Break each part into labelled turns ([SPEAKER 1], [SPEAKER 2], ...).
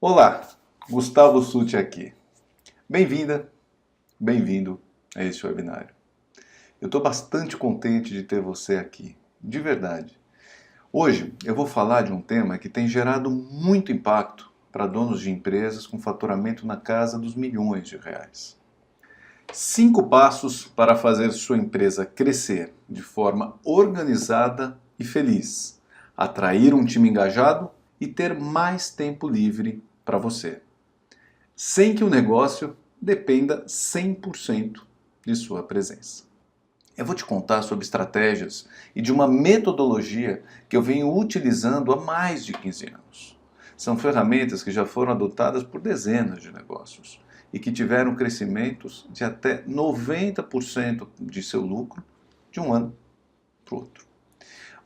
[SPEAKER 1] Olá, Gustavo Sutti aqui. Bem-vinda, bem-vindo a este webinário. Eu estou bastante contente de ter você aqui, de verdade. Hoje eu vou falar de um tema que tem gerado muito impacto para donos de empresas com faturamento na casa dos milhões de reais. 5 passos para fazer sua empresa crescer de forma organizada e feliz, atrair um time engajado e ter mais tempo livre para você, sem que o negócio dependa 100% de sua presença. Eu vou te contar sobre estratégias e de uma metodologia que eu venho utilizando há mais de 15 anos. São ferramentas que já foram adotadas por dezenas de negócios e que tiveram crescimentos de até 90% de seu lucro de um ano para o outro.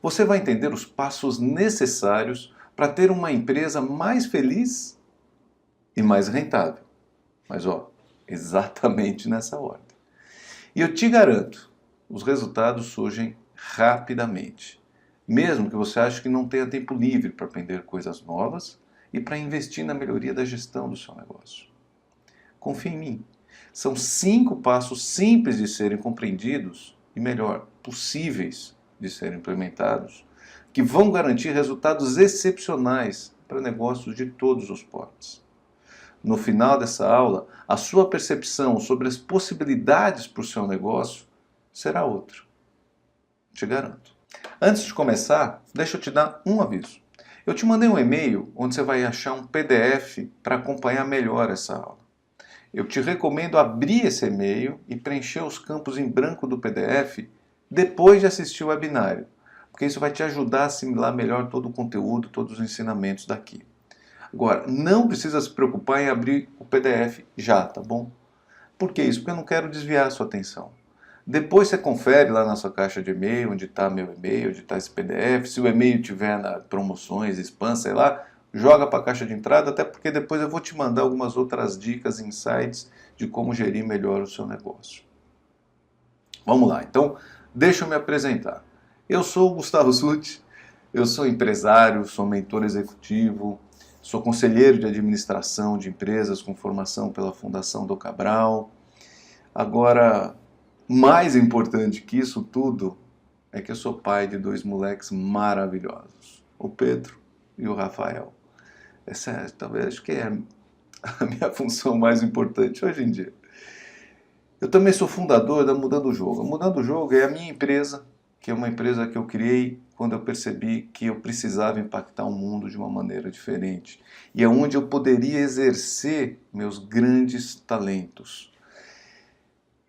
[SPEAKER 1] Você vai entender os passos necessários para ter uma empresa mais feliz e mais rentável. Mas exatamente nessa ordem. E eu te garanto, os resultados surgem rapidamente. Mesmo que você ache que não tenha tempo livre para aprender coisas novas e para investir na melhoria da gestão do seu negócio. Confie em mim. São 5 passos simples de serem compreendidos e, melhor, possíveis de serem implementados, que vão garantir resultados excepcionais para negócios de todos os portes. No final dessa aula, a sua percepção sobre as possibilidades para o seu negócio será outra. Te garanto. Antes de começar, deixa eu te dar um aviso. Eu te mandei um e-mail onde você vai achar um PDF para acompanhar melhor essa aula. Eu te recomendo abrir esse e-mail e preencher os campos em branco do PDF depois de assistir o webinário, porque isso vai te ajudar a assimilar melhor todo o conteúdo, todos os ensinamentos daqui. Agora, não precisa se preocupar em abrir o PDF já, tá bom? Por que isso? Porque eu não quero desviar a sua atenção. Depois você confere lá na sua caixa de e-mail, onde está meu e-mail, onde está esse PDF. Se o e-mail tiver na promoções, spam, sei lá, joga para a caixa de entrada, até porque depois eu vou te mandar algumas outras dicas, insights de como gerir melhor o seu negócio. Vamos lá, então, deixa eu me apresentar. Eu sou o Gustavo Sutti, eu sou empresário, sou mentor executivo, sou conselheiro de administração de empresas com formação pela Fundação Dom Cabral. Agora, mais importante que isso tudo é que eu sou pai de 2 moleques maravilhosos, o Pedro e o Rafael. Talvez acho que é a minha função mais importante hoje em dia. Eu também sou fundador da Mudando o Jogo. A Mudando o Jogo é a minha empresa, que é uma empresa que eu criei quando eu percebi que eu precisava impactar o mundo de uma maneira diferente. E é onde eu poderia exercer meus grandes talentos.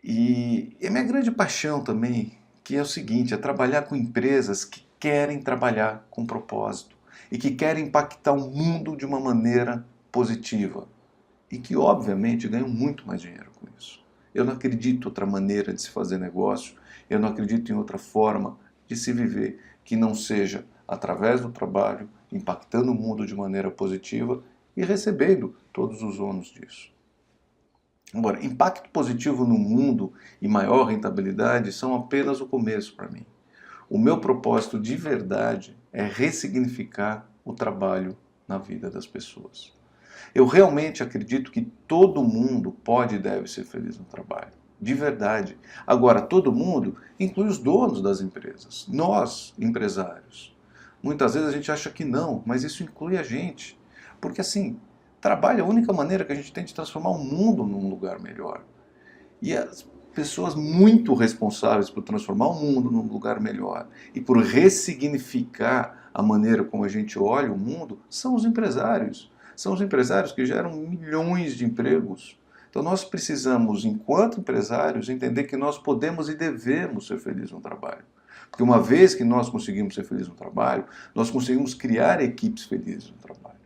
[SPEAKER 1] E a minha grande paixão também, que é o seguinte, é trabalhar com empresas que querem trabalhar com propósito e que querem impactar o mundo de uma maneira positiva e que, obviamente, ganham muito mais dinheiro com isso. Eu não acredito em outra maneira de se fazer negócio, eu não acredito em outra forma de se viver que não seja através do trabalho, impactando o mundo de maneira positiva e recebendo todos os ônus disso. Agora, impacto positivo no mundo e maior rentabilidade são apenas o começo para mim. O meu propósito de verdade é ressignificar o trabalho na vida das pessoas. Eu realmente acredito que todo mundo pode e deve ser feliz no trabalho. De verdade. Agora, todo mundo inclui os donos das empresas, nós, empresários. Muitas vezes a gente acha que não, mas isso inclui a gente. Porque assim, trabalho é a única maneira que a gente tem de transformar o mundo num lugar melhor. E as pessoas muito responsáveis por transformar o mundo num lugar melhor e por ressignificar a maneira como a gente olha o mundo são os empresários. São os empresários que geram milhões de empregos. Então nós precisamos, enquanto empresários, entender que nós podemos e devemos ser felizes no trabalho. Porque uma vez que nós conseguimos ser felizes no trabalho, nós conseguimos criar equipes felizes no trabalho.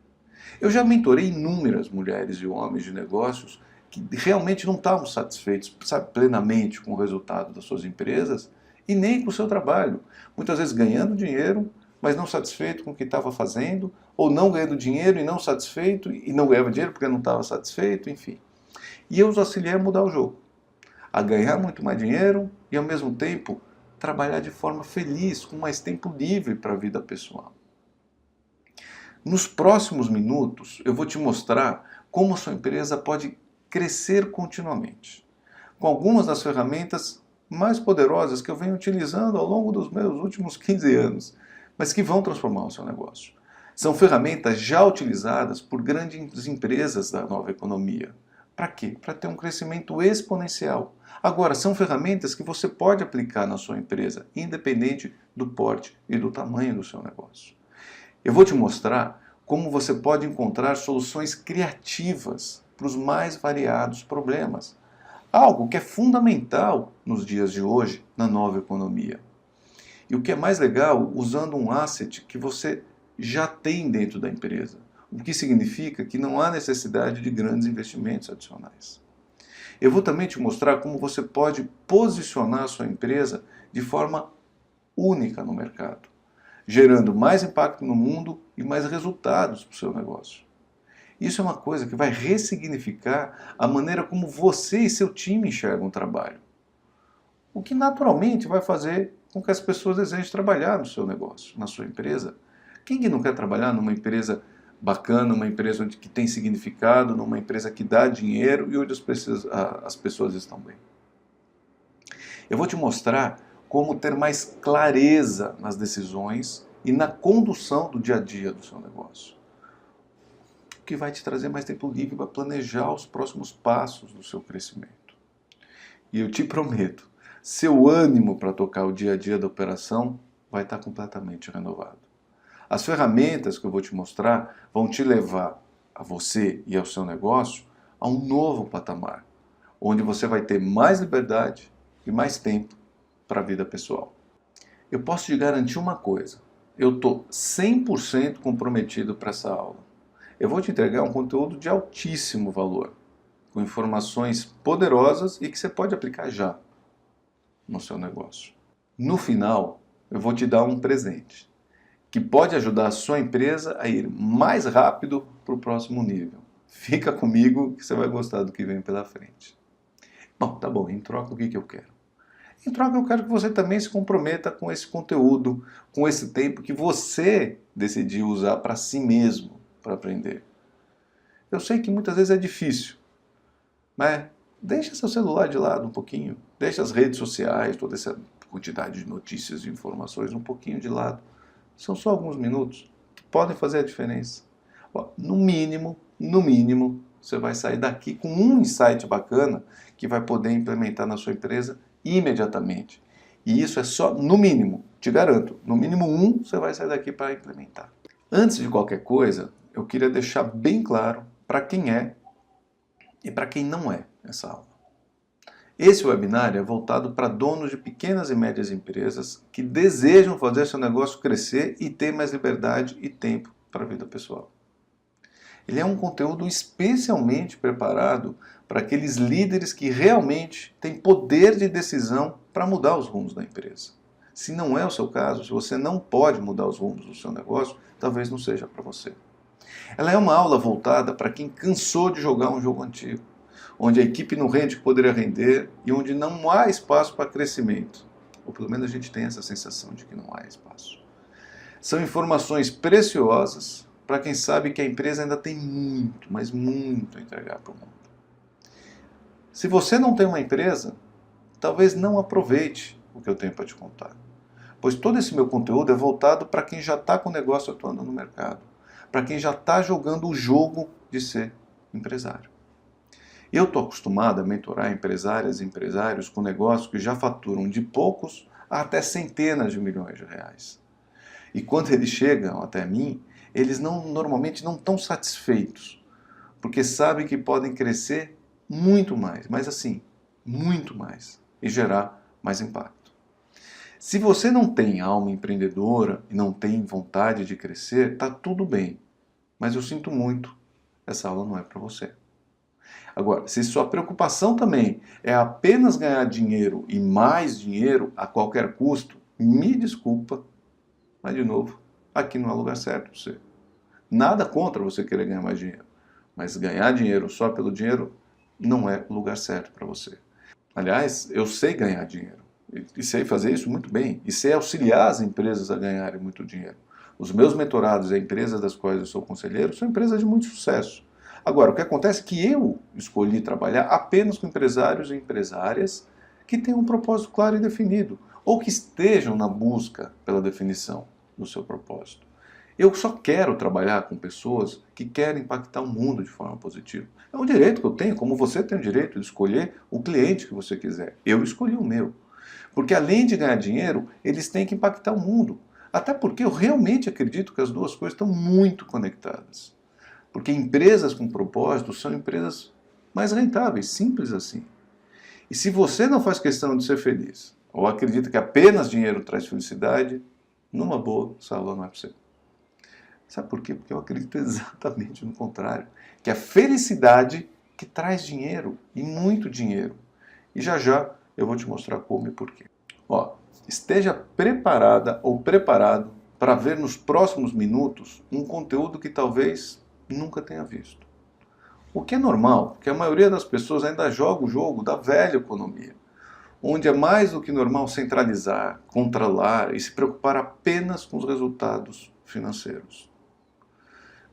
[SPEAKER 1] Eu já mentorei inúmeras mulheres e homens de negócios que realmente não estavam satisfeitos, sabe, plenamente com o resultado das suas empresas e nem com o seu trabalho. Muitas vezes ganhando dinheiro, mas não satisfeito com o que estava fazendo, ou não ganhando dinheiro e não satisfeito, e não ganhava dinheiro porque não estava satisfeito, enfim. E eu os auxiliei a mudar o jogo, a ganhar muito mais dinheiro e ao mesmo tempo trabalhar de forma feliz, com mais tempo livre para a vida pessoal. Nos próximos minutos, eu vou te mostrar como a sua empresa pode crescer continuamente, com algumas das ferramentas mais poderosas que eu venho utilizando ao longo dos meus últimos 15 anos, mas que vão transformar o seu negócio. São ferramentas já utilizadas por grandes empresas da nova economia. Para quê? Para ter um crescimento exponencial. Agora, são ferramentas que você pode aplicar na sua empresa, independente do porte e do tamanho do seu negócio. Eu vou te mostrar como você pode encontrar soluções criativas para os mais variados problemas. Algo que é fundamental nos dias de hoje na nova economia. E o que é mais legal, usando um asset que você já tem dentro da empresa. O que significa que não há necessidade de grandes investimentos adicionais. Eu vou também te mostrar como você pode posicionar a sua empresa de forma única no mercado, gerando mais impacto no mundo e mais resultados para o seu negócio. Isso é uma coisa que vai ressignificar a maneira como você e seu time enxergam o trabalho. O que naturalmente vai fazer com que as pessoas desejem trabalhar no seu negócio, na sua empresa. Quem que não quer trabalhar numa empresa bacana, numa empresa que tem significado, numa empresa que dá dinheiro e onde as pessoas estão bem? Eu vou te mostrar como ter mais clareza nas decisões e na condução do dia a dia do seu negócio, o que vai te trazer mais tempo livre para planejar os próximos passos do seu crescimento. E eu te prometo, seu ânimo para tocar o dia a dia da operação vai estar completamente renovado. As ferramentas que eu vou te mostrar vão te levar a você e ao seu negócio a um novo patamar, onde você vai ter mais liberdade e mais tempo para a vida pessoal. Eu posso te garantir uma coisa, eu estou 100% comprometido para essa aula. Eu vou te entregar um conteúdo de altíssimo valor, com informações poderosas e que você pode aplicar já no seu negócio. No final, eu vou te dar um presente que pode ajudar a sua empresa a ir mais rápido para o próximo nível. Fica comigo que você vai gostar do que vem pela frente. Bom, tá bom, em troca o que eu quero? Em troca eu quero que você também se comprometa com esse conteúdo, com esse tempo que você decidiu usar para si mesmo, para aprender. Eu sei que muitas vezes é difícil, mas deixa seu celular de lado um pouquinho, deixa as redes sociais, toda essa quantidade de notícias e informações um pouquinho de lado. São só alguns minutos que podem fazer a diferença. No mínimo, você vai sair daqui com um insight bacana que vai poder implementar na sua empresa imediatamente. E isso é só no mínimo, te garanto. No mínimo você vai sair daqui para implementar. Antes de qualquer coisa, eu queria deixar bem claro para quem é e para quem não é essa aula. Esse webinar é voltado para donos de pequenas e médias empresas que desejam fazer seu negócio crescer e ter mais liberdade e tempo para a vida pessoal. Ele é um conteúdo especialmente preparado para aqueles líderes que realmente têm poder de decisão para mudar os rumos da empresa. Se não é o seu caso, se você não pode mudar os rumos do seu negócio, talvez não seja para você. Ela é uma aula voltada para quem cansou de jogar um jogo antigo, onde a equipe não rende o que poderia render e onde não há espaço para crescimento. Ou pelo menos a gente tem essa sensação de que não há espaço. São informações preciosas para quem sabe que a empresa ainda tem muito, mas muito a entregar para o mundo. Se você não tem uma empresa, talvez não aproveite o que eu tenho para te contar. Pois todo esse meu conteúdo é voltado para quem já está com o negócio atuando no mercado, para quem já está jogando o jogo de ser empresário. Eu estou acostumado a mentorar empresárias e empresários com negócios que já faturam de poucos a até centenas de milhões de reais. E quando eles chegam até mim, eles normalmente não estão satisfeitos, porque sabem que podem crescer muito mais, mas assim, muito mais, e gerar mais impacto. Se você não tem alma empreendedora e não tem vontade de crescer, está tudo bem, mas eu sinto muito, essa aula não é para você. Agora, se sua preocupação também é apenas ganhar dinheiro e mais dinheiro a qualquer custo, me desculpa, mas de novo, aqui não é lugar certo para você. Nada contra você querer ganhar mais dinheiro, mas ganhar dinheiro só pelo dinheiro não é o lugar certo para você. Aliás, eu sei ganhar dinheiro e sei fazer isso muito bem e sei auxiliar as empresas a ganharem muito dinheiro. Os meus mentorados e as empresas das quais eu sou conselheiro são empresas de muito sucesso. Agora, o que acontece é que eu escolhi trabalhar apenas com empresários e empresárias que tenham um propósito claro e definido, ou que estejam na busca pela definição do seu propósito. Eu só quero trabalhar com pessoas que querem impactar o mundo de forma positiva. É um direito que eu tenho, como você tem o direito de escolher o cliente que você quiser. Eu escolhi o meu. Porque além de ganhar dinheiro, eles têm que impactar o mundo. Até porque eu realmente acredito que as duas coisas estão muito conectadas. Porque empresas com propósito são empresas mais rentáveis, simples assim. E se você não faz questão de ser feliz, ou acredita que apenas dinheiro traz felicidade, numa boa, essa aula não é para você. Sabe por quê? Porque eu acredito exatamente no contrário. Que a felicidade que traz dinheiro, e muito dinheiro. E já já eu vou te mostrar como e por quê. Ó, esteja preparada ou preparado para ver nos próximos minutos um conteúdo que talvez nunca tenha visto. O que é normal, porque a maioria das pessoas ainda joga o jogo da velha economia, onde é mais do que normal centralizar, controlar e se preocupar apenas com os resultados financeiros.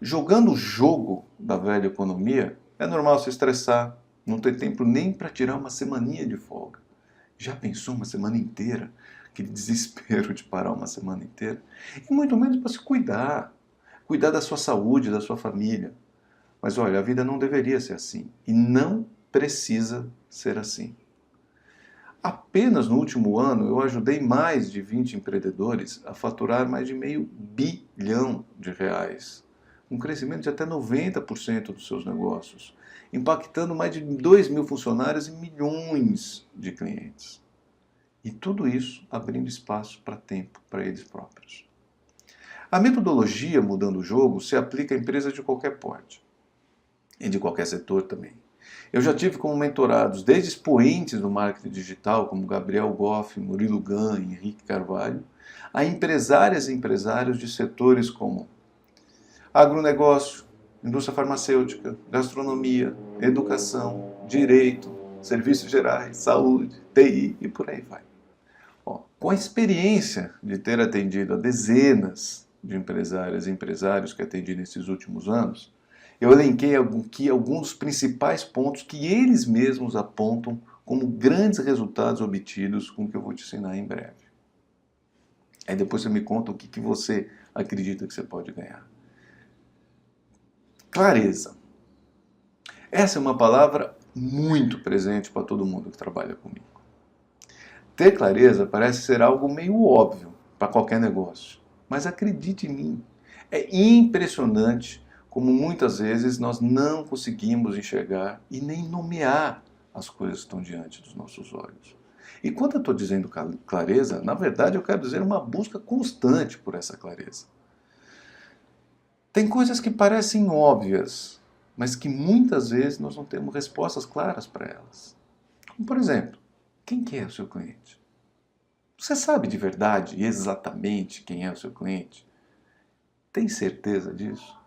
[SPEAKER 1] Jogando o jogo da velha economia, é normal se estressar, não ter tempo nem para tirar uma semaninha de folga. Já pensou uma semana inteira? Aquele desespero de parar uma semana inteira? E muito menos para se cuidar. Cuidar da sua saúde, da sua família. Mas olha, a vida não deveria ser assim. E não precisa ser assim. Apenas no último ano eu ajudei mais de 20 empreendedores a faturar mais de R$500 bilhão, um crescimento de até 90% dos seus negócios, impactando mais de 2.000 funcionários e milhões de clientes. E tudo isso abrindo espaço para tempo para eles próprios. A metodologia Mudando o Jogo se aplica a empresas de qualquer porte e de qualquer setor também. Eu já tive como mentorados desde expoentes do marketing digital, como Gabriel Goff, Murilo Gun, Henrique Carvalho, a empresárias e empresários de setores como agronegócio, indústria farmacêutica, gastronomia, educação, direito, serviços gerais, saúde, TI e por aí vai. Ó, com a experiência de ter atendido a dezenas de empresárias e empresários que atendi nesses últimos anos, eu elenquei aqui alguns dos principais pontos que eles mesmos apontam como grandes resultados obtidos com o que eu vou te ensinar em breve. Aí depois você me conta o que você acredita que você pode ganhar. Clareza. Essa é uma palavra muito presente para todo mundo que trabalha comigo. Ter clareza parece ser algo meio óbvio para qualquer negócio, mas acredite em mim, é impressionante como muitas vezes nós não conseguimos enxergar e nem nomear as coisas que estão diante dos nossos olhos. E quando eu estou dizendo clareza, na verdade eu quero dizer uma busca constante por essa clareza. Tem coisas que parecem óbvias, mas que muitas vezes nós não temos respostas claras para elas. Como, por exemplo, quem que é o seu cliente? Você sabe de verdade e exatamente quem é o seu cliente? Tem certeza disso?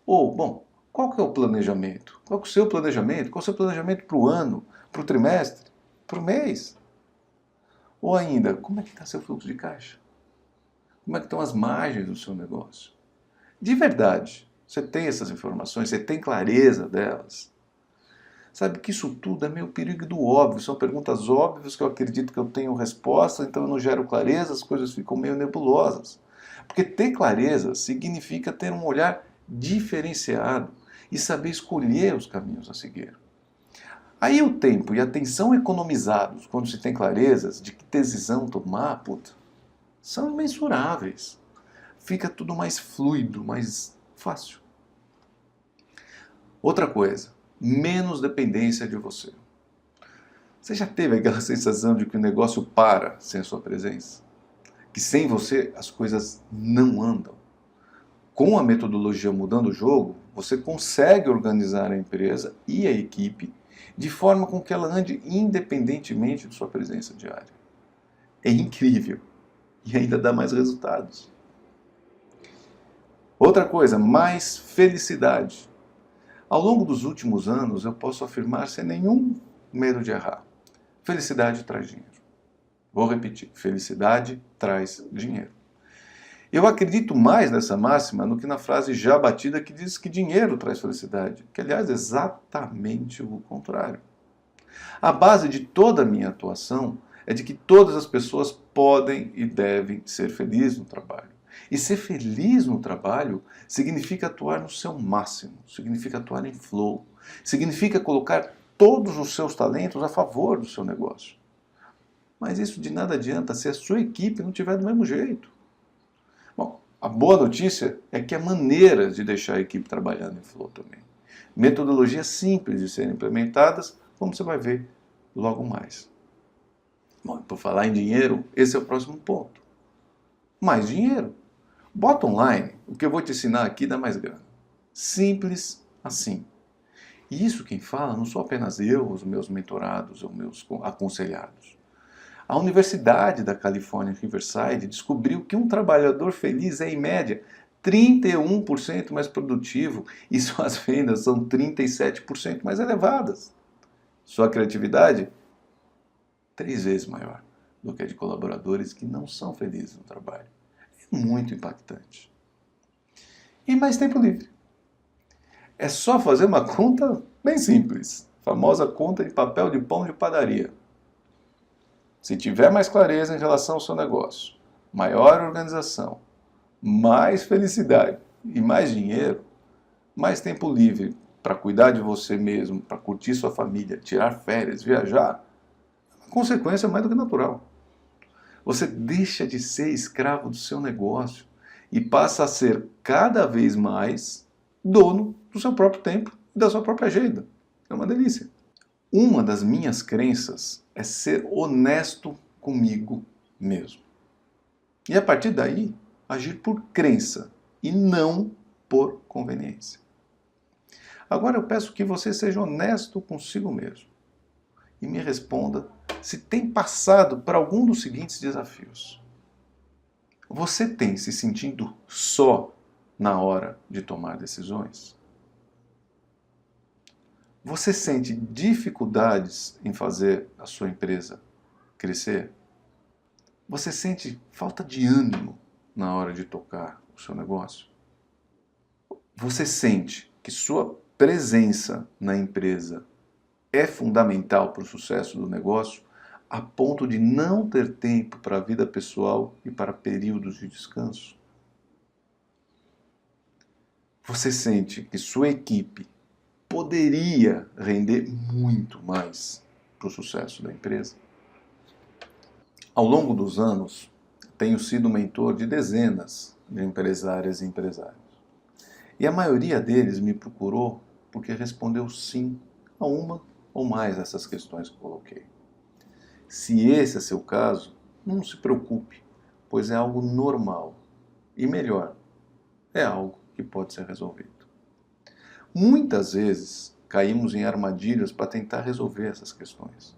[SPEAKER 1] Ou, bom, qual que é o planejamento? Qual que é o seu planejamento? Qual é o seu planejamento para o ano, para o trimestre, para o mês? Ou ainda, como é que está seu fluxo de caixa? Como é que estão as margens do seu negócio? De verdade, você tem essas informações, você tem clareza delas? Sabe que isso tudo é meio perigo do óbvio, são perguntas óbvias que eu acredito que eu tenho resposta, então eu não gero clareza, as coisas ficam meio nebulosas. Porque ter clareza significa ter um olhar diferenciado e saber escolher os caminhos a seguir. Aí o tempo e a atenção economizados, quando se tem clarezas de que decisão tomar, puta, são imensuráveis. Fica tudo mais fluido, mais fácil. Outra coisa, menos dependência de você. Você já teve aquela sensação de que o negócio para sem a sua presença? Que sem você as coisas não andam? Com a metodologia Mudando o Jogo, você consegue organizar a empresa e a equipe de forma com que ela ande independentemente de sua presença diária. É incrível e ainda dá mais resultados. Outra coisa, mais felicidade. Ao longo dos últimos anos, eu posso afirmar sem nenhum medo de errar. Felicidade traz dinheiro. Vou repetir, felicidade traz dinheiro. Eu acredito mais nessa máxima do que na frase já batida que diz que dinheiro traz felicidade, que aliás é exatamente o contrário. A base de toda a minha atuação é de que todas as pessoas podem e devem ser felizes no trabalho. E ser feliz no trabalho significa atuar no seu máximo, significa atuar em flow, significa colocar todos os seus talentos a favor do seu negócio. Mas isso de nada adianta se a sua equipe não tiver do mesmo jeito. Bom, a boa notícia é que há maneiras de deixar a equipe trabalhando em flow também. Metodologias simples de serem implementadas, como você vai ver logo mais. Bom, por falar em dinheiro, esse é o próximo ponto. Mais dinheiro. Bota online, o que eu vou te ensinar aqui dá mais grana. Simples assim. E isso quem fala não sou apenas eu, os meus mentorados, os meus aconselhados. A Universidade da Califórnia, Riverside, descobriu que um trabalhador feliz é, em média, 31% mais produtivo e suas vendas são 37% mais elevadas. Sua criatividade, 3 vezes maior do que a de colaboradores que não são felizes no trabalho. É muito impactante. E mais tempo livre. É só fazer uma conta bem simples, a famosa conta de papel de pão de padaria. Se tiver mais clareza em relação ao seu negócio, maior organização, mais felicidade e mais dinheiro, mais tempo livre para cuidar de você mesmo, para curtir sua família, tirar férias, viajar, a consequência é mais do que natural. Você deixa de ser escravo do seu negócio e passa a ser cada vez mais dono do seu próprio tempo e da sua própria agenda. É uma delícia. Uma das minhas crenças é ser honesto comigo mesmo. E a partir daí, agir por crença e não por conveniência. Agora eu peço que você seja honesto consigo mesmo e me responda se tem passado por algum dos seguintes desafios. Você tem se sentindo só na hora de tomar decisões? Você sente dificuldades em fazer a sua empresa crescer? Você sente falta de ânimo na hora de tocar o seu negócio? Você sente que sua presença na empresa é fundamental para o sucesso do negócio, a ponto de não ter tempo para a vida pessoal e para períodos de descanso? Você sente que sua equipe poderia render muito mais para o sucesso da empresa? Ao longo dos anos, tenho sido mentor de dezenas de empresárias e empresários. E a maioria deles me procurou porque respondeu sim a uma ou mais dessas questões que coloquei. Se esse é seu caso, não se preocupe, pois é algo normal. E melhor, é algo que pode ser resolvido. Muitas vezes caímos em armadilhas para tentar resolver essas questões.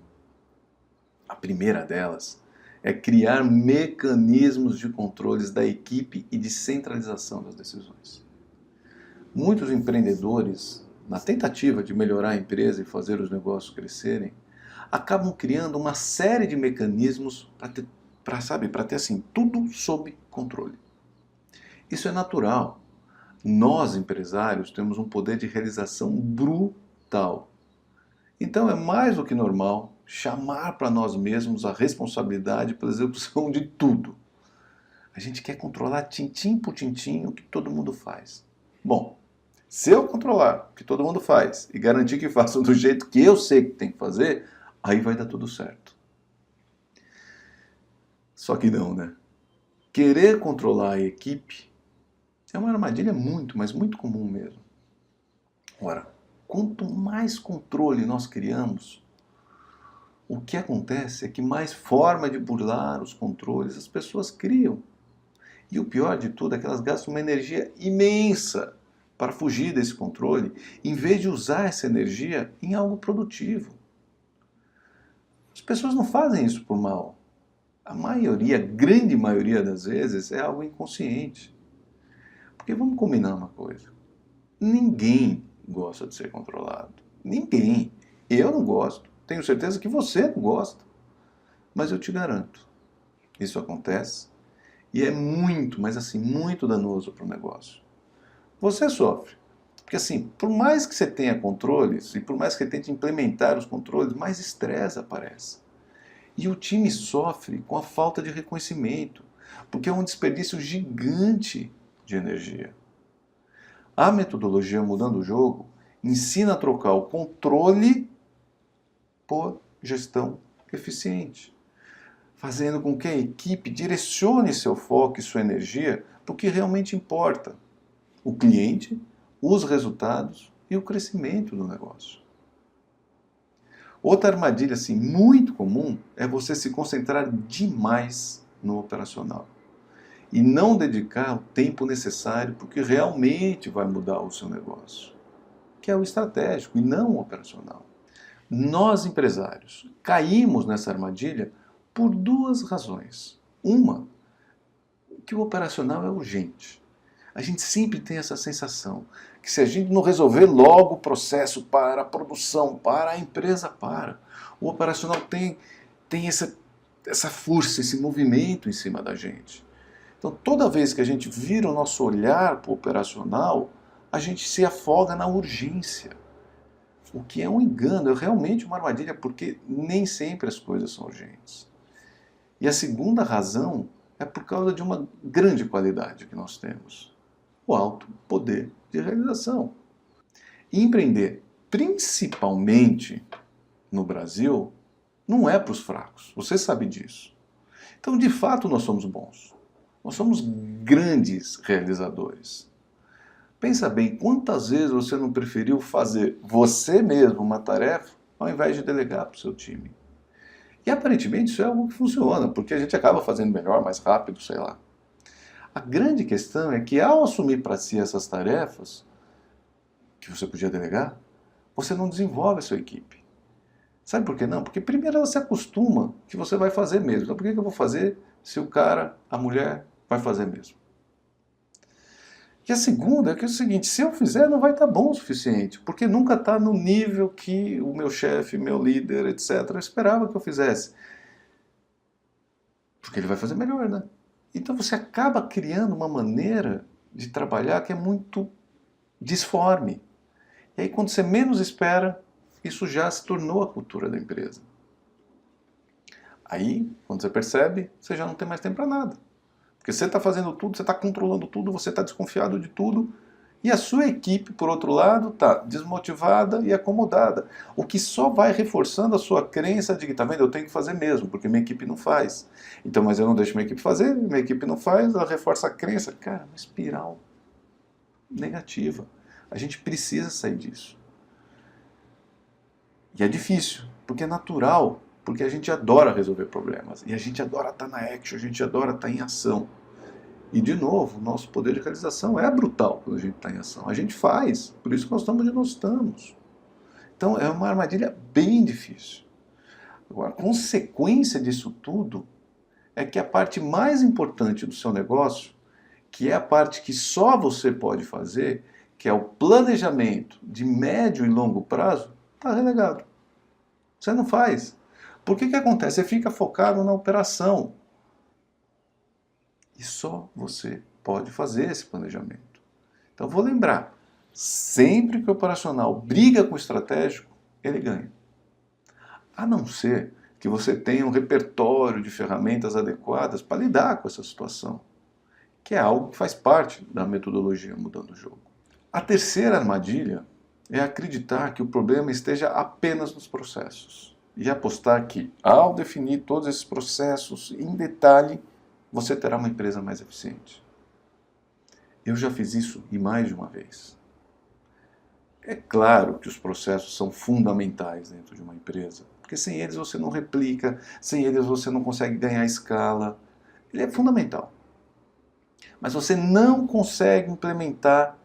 [SPEAKER 1] A primeira delas é criar mecanismos de controles da equipe e de centralização das decisões. Muitos empreendedores, na tentativa de melhorar a empresa e fazer os negócios crescerem, acabam criando uma série de mecanismos para ter assim, tudo sob controle. Isso é natural. Nós, empresários, temos um poder de realização brutal. Então é mais do que normal chamar para nós mesmos a responsabilidade pela execução de tudo. A gente quer controlar tintim por tintim o que todo mundo faz. Bom, se eu controlar o que todo mundo faz e garantir que façam do jeito que eu sei que tem que fazer, aí vai dar tudo certo. Só que não, né? Querer controlar a equipe é uma armadilha muito, mas muito comum mesmo. Ora, quanto mais controle nós criamos, o que acontece é que mais forma de burlar os controles as pessoas criam. E o pior de tudo é que elas gastam uma energia imensa para fugir desse controle, em vez de usar essa energia em algo produtivo. As pessoas não fazem isso por mal. A maioria, a grande maioria das vezes, é algo inconsciente. Porque vamos combinar uma coisa. Ninguém gosta de ser controlado. Ninguém. Eu não gosto. Tenho certeza que você não gosta. Mas eu te garanto, isso acontece E é muito, mas assim, muito danoso para o negócio. Você sofre. Porque assim, por mais que você tenha controles, e por mais que você tente implementar os controles, mais estresse aparece. E o time sofre com a falta de reconhecimento, porque é um desperdício gigante de energia. A metodologia Mudando o Jogo ensina a trocar o controle por gestão eficiente, fazendo com que a equipe direcione seu foco e sua energia para o que realmente importa: o cliente, os resultados e o crescimento do negócio. Outra armadilha assim, muito comum é você se concentrar demais no operacional e não dedicar o tempo necessário para o que realmente vai mudar o seu negócio, que é o estratégico e não o operacional. Nós, empresários, caímos nessa armadilha por duas razões. Uma, que o operacional é urgente. A gente sempre tem essa sensação que se a gente não resolver logo o processo para, a produção para, a empresa para. O operacional tem essa força, esse movimento em cima da gente. Então, toda vez que a gente vira o nosso olhar para o operacional, a gente se afoga na urgência. O que é um engano, é realmente uma armadilha, porque nem sempre as coisas são urgentes. E a segunda razão é por causa de uma grande qualidade que nós temos: o alto poder de realização. E empreender, principalmente no Brasil, não é para os fracos. Você sabe disso. Então, de fato, nós somos bons. Nós somos grandes realizadores. Pensa bem, quantas vezes você não preferiu fazer você mesmo uma tarefa ao invés de delegar para o seu time? E aparentemente isso é algo que funciona, porque a gente acaba fazendo melhor, mais rápido, sei lá. A grande questão é que ao assumir para si essas tarefas, que você podia delegar, você não desenvolve a sua equipe. Sabe por que não? Porque primeiro ela se acostuma que você vai fazer mesmo. Então por que eu vou fazer se o cara, a mulher, vai fazer mesmo? E a segunda é que é o seguinte: se eu fizer não vai estar bom o suficiente, porque nunca está no nível que o meu chefe, meu líder, etc., esperava que eu fizesse. Porque ele vai fazer melhor, né? Então você acaba criando uma maneira de trabalhar que é muito disforme. E aí quando você menos espera, isso já se tornou a cultura da empresa. Aí, quando você percebe, você já não tem mais tempo para nada. Porque você está fazendo tudo, você está controlando tudo, você está desconfiado de tudo. E a sua equipe, por outro lado, está desmotivada e acomodada. O que só vai reforçando a sua crença de que, tá vendo, eu tenho que fazer mesmo, porque minha equipe não faz. Então, mas eu não deixo minha equipe fazer, minha equipe não faz, ela reforça a crença. Cara, uma espiral negativa. A gente precisa sair disso. E é difícil, porque é natural, porque a gente adora resolver problemas. E a gente adora estar na action, a gente adora estar em ação. E, de novo, o nosso poder de realização é brutal quando a gente está em ação. A gente faz, por isso que nós estamos onde nós estamos. Então, é uma armadilha bem difícil. Agora, a consequência disso tudo é que a parte mais importante do seu negócio, que é a parte que só você pode fazer, que é o planejamento de médio e longo prazo, está relegado. Você não faz. Por que acontece? Você fica focado na operação. E só você pode fazer esse planejamento. Então, vou lembrar, sempre que o operacional briga com o estratégico, ele ganha. A não ser que você tenha um repertório de ferramentas adequadas para lidar com essa situação, que é algo que faz parte da metodologia Mudando o Jogo. A terceira armadilha é acreditar que o problema esteja apenas nos processos e apostar que, ao definir todos esses processos em detalhe, você terá uma empresa mais eficiente. Eu já fiz isso e mais de uma vez. É claro que os processos são fundamentais dentro de uma empresa, porque sem eles você não replica, sem eles você não consegue ganhar escala. Ele é fundamental. Mas você não consegue implementar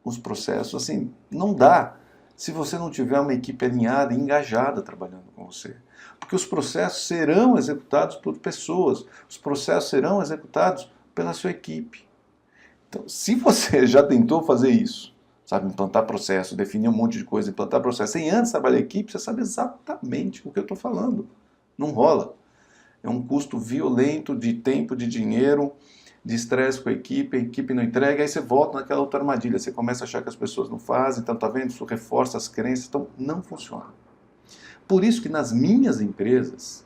[SPEAKER 1] os processos, assim, não dá se você não tiver uma equipe alinhada e engajada trabalhando com você. Porque os processos serão executados por pessoas, os processos serão executados pela sua equipe. Então, se você já tentou fazer isso, sabe, implantar processo, definir um monte de coisa, implantar processo, sem antes trabalhar a equipe, você sabe exatamente o que eu estou falando. Não rola. É um custo violento de tempo, de dinheiro, de estresse com a equipe não entrega, aí você volta naquela outra armadilha, você começa a achar que as pessoas não fazem, então tá vendo? Isso reforça as crenças, então não funciona. Por isso que nas minhas empresas,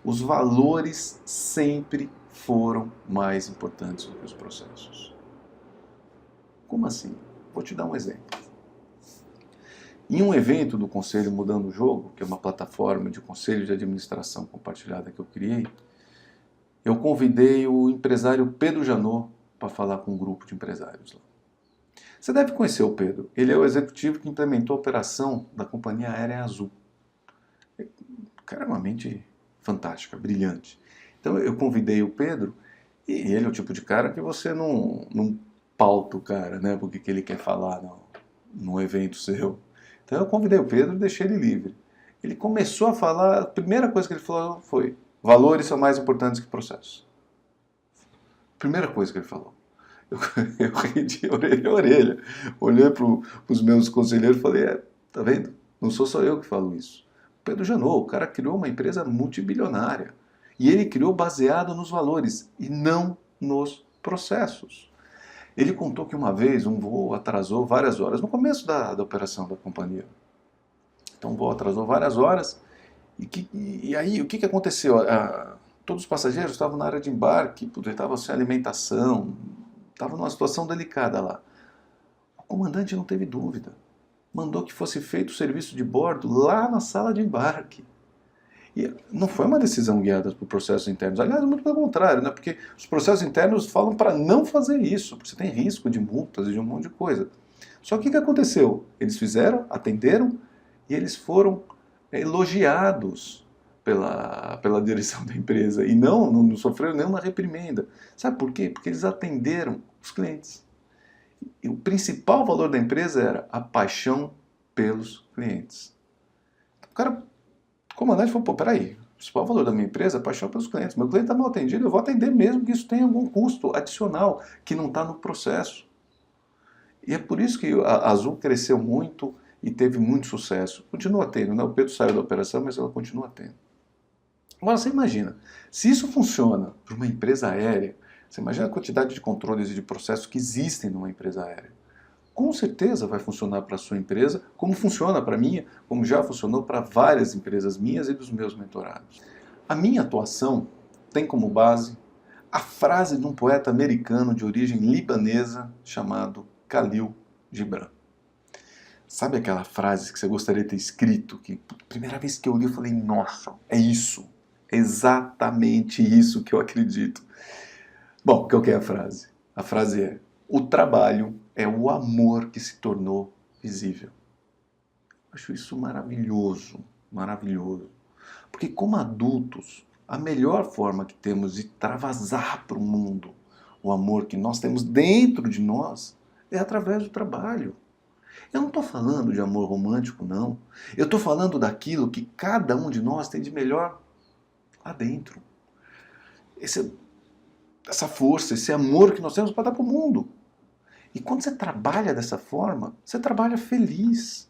[SPEAKER 1] os valores sempre foram mais importantes do que os processos. Como assim? Vou te dar um exemplo. Em um evento do Conselho Mudando o Jogo, que é uma plataforma de conselho de administração compartilhada que eu criei, eu convidei o empresário Pedro Janot para falar com um grupo de empresários lá. Você deve conhecer o Pedro. Ele é o executivo que implementou a operação da Companhia Aérea Azul. O cara é uma mente fantástica, brilhante. Então eu convidei o Pedro e ele é o tipo de cara que você não pauta o cara, né? Porque que ele quer falar num evento seu. Então eu convidei o Pedro e deixei ele livre. Ele começou a falar, a primeira coisa que ele falou foi: valores são mais importantes que processos. Primeira coisa que ele falou. Eu ri de orelha a orelha. Olhei para os meus conselheiros e falei: tá vendo? Não sou só eu que falo isso. O Pedro Janot, o cara criou uma empresa multibilionária. E ele criou baseado nos valores e não nos processos. Ele contou que uma vez um voo atrasou várias horas, no começo da operação da companhia. Então o voo atrasou várias horas. E aí, o que aconteceu? Todos os passageiros estavam na área de embarque, estavam sem alimentação, estavam numa situação delicada lá. O comandante não teve dúvida. Mandou que fosse feito o serviço de bordo lá na sala de embarque. E não foi uma decisão guiada por processos internos. Aliás, muito pelo contrário, né? Porque os processos internos falam para não fazer isso, porque você tem risco de multas e de um monte de coisa. Só que o que aconteceu? Eles fizeram, atenderam e eles foram elogiados pela direção da empresa e não sofreram nenhuma reprimenda. Sabe por quê? Porque eles atenderam os clientes. E o principal valor da empresa era a paixão pelos clientes. O comandante falou: pô, peraí, o principal valor da minha empresa é a paixão pelos clientes. Meu cliente está mal atendido, eu vou atender mesmo que isso tenha algum custo adicional que não está no processo. E é por isso que a Azul cresceu muito e teve muito sucesso. Continua tendo, né? O Pedro saiu da operação, mas ela continua tendo. Agora você imagina, se isso funciona para uma empresa aérea, você imagina a quantidade de controles e de processos que existem numa empresa aérea. Com certeza vai funcionar para a sua empresa, como funciona para a minha, como já funcionou para várias empresas minhas e dos meus mentorados. A minha atuação tem como base a frase de um poeta americano de origem libanesa chamado Khalil Gibran. Sabe aquela frase que você gostaria de ter escrito, que primeira vez que eu li eu falei: nossa, é isso, é exatamente isso que eu acredito. Bom, qual que é a frase? A frase é: o trabalho é o amor que se tornou visível. Acho isso maravilhoso, maravilhoso. Porque como adultos, a melhor forma que temos de extravasar para o mundo o amor que nós temos dentro de nós é através do trabalho. Eu não estou falando de amor romântico, não. Eu estou falando daquilo que cada um de nós tem de melhor lá dentro. Essa força, esse amor que nós temos para dar para o mundo. E quando você trabalha dessa forma, você trabalha feliz.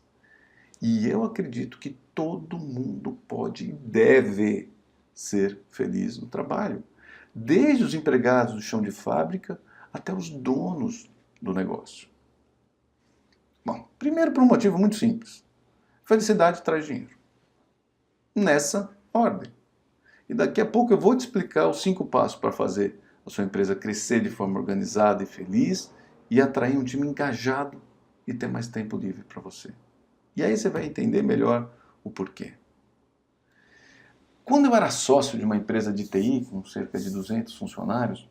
[SPEAKER 1] E eu acredito que todo mundo pode e deve ser feliz no trabalho. Desde os empregados do chão de fábrica até os donos do negócio. Bom, primeiro por um motivo muito simples. Felicidade traz dinheiro. Nessa ordem. E daqui a pouco eu vou te explicar os 5 passos para fazer a sua empresa crescer de forma organizada e feliz e atrair um time engajado e ter mais tempo livre para você. E aí você vai entender melhor o porquê. Quando eu era sócio de uma empresa de TI, com cerca de 200 funcionários,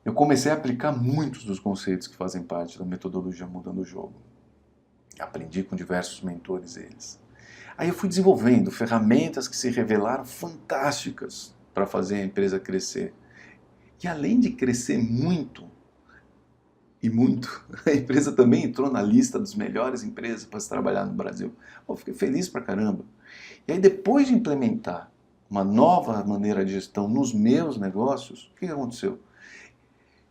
[SPEAKER 1] eu comecei a aplicar muitos dos conceitos que fazem parte da metodologia Mudando o Jogo. Aprendi com diversos mentores eles. Aí eu fui desenvolvendo ferramentas que se revelaram fantásticas para fazer a empresa crescer. E além de crescer muito, a empresa também entrou na lista das melhores empresas para se trabalhar no Brasil. Eu fiquei feliz pra caramba. E aí depois de implementar uma nova maneira de gestão nos meus negócios, o que aconteceu?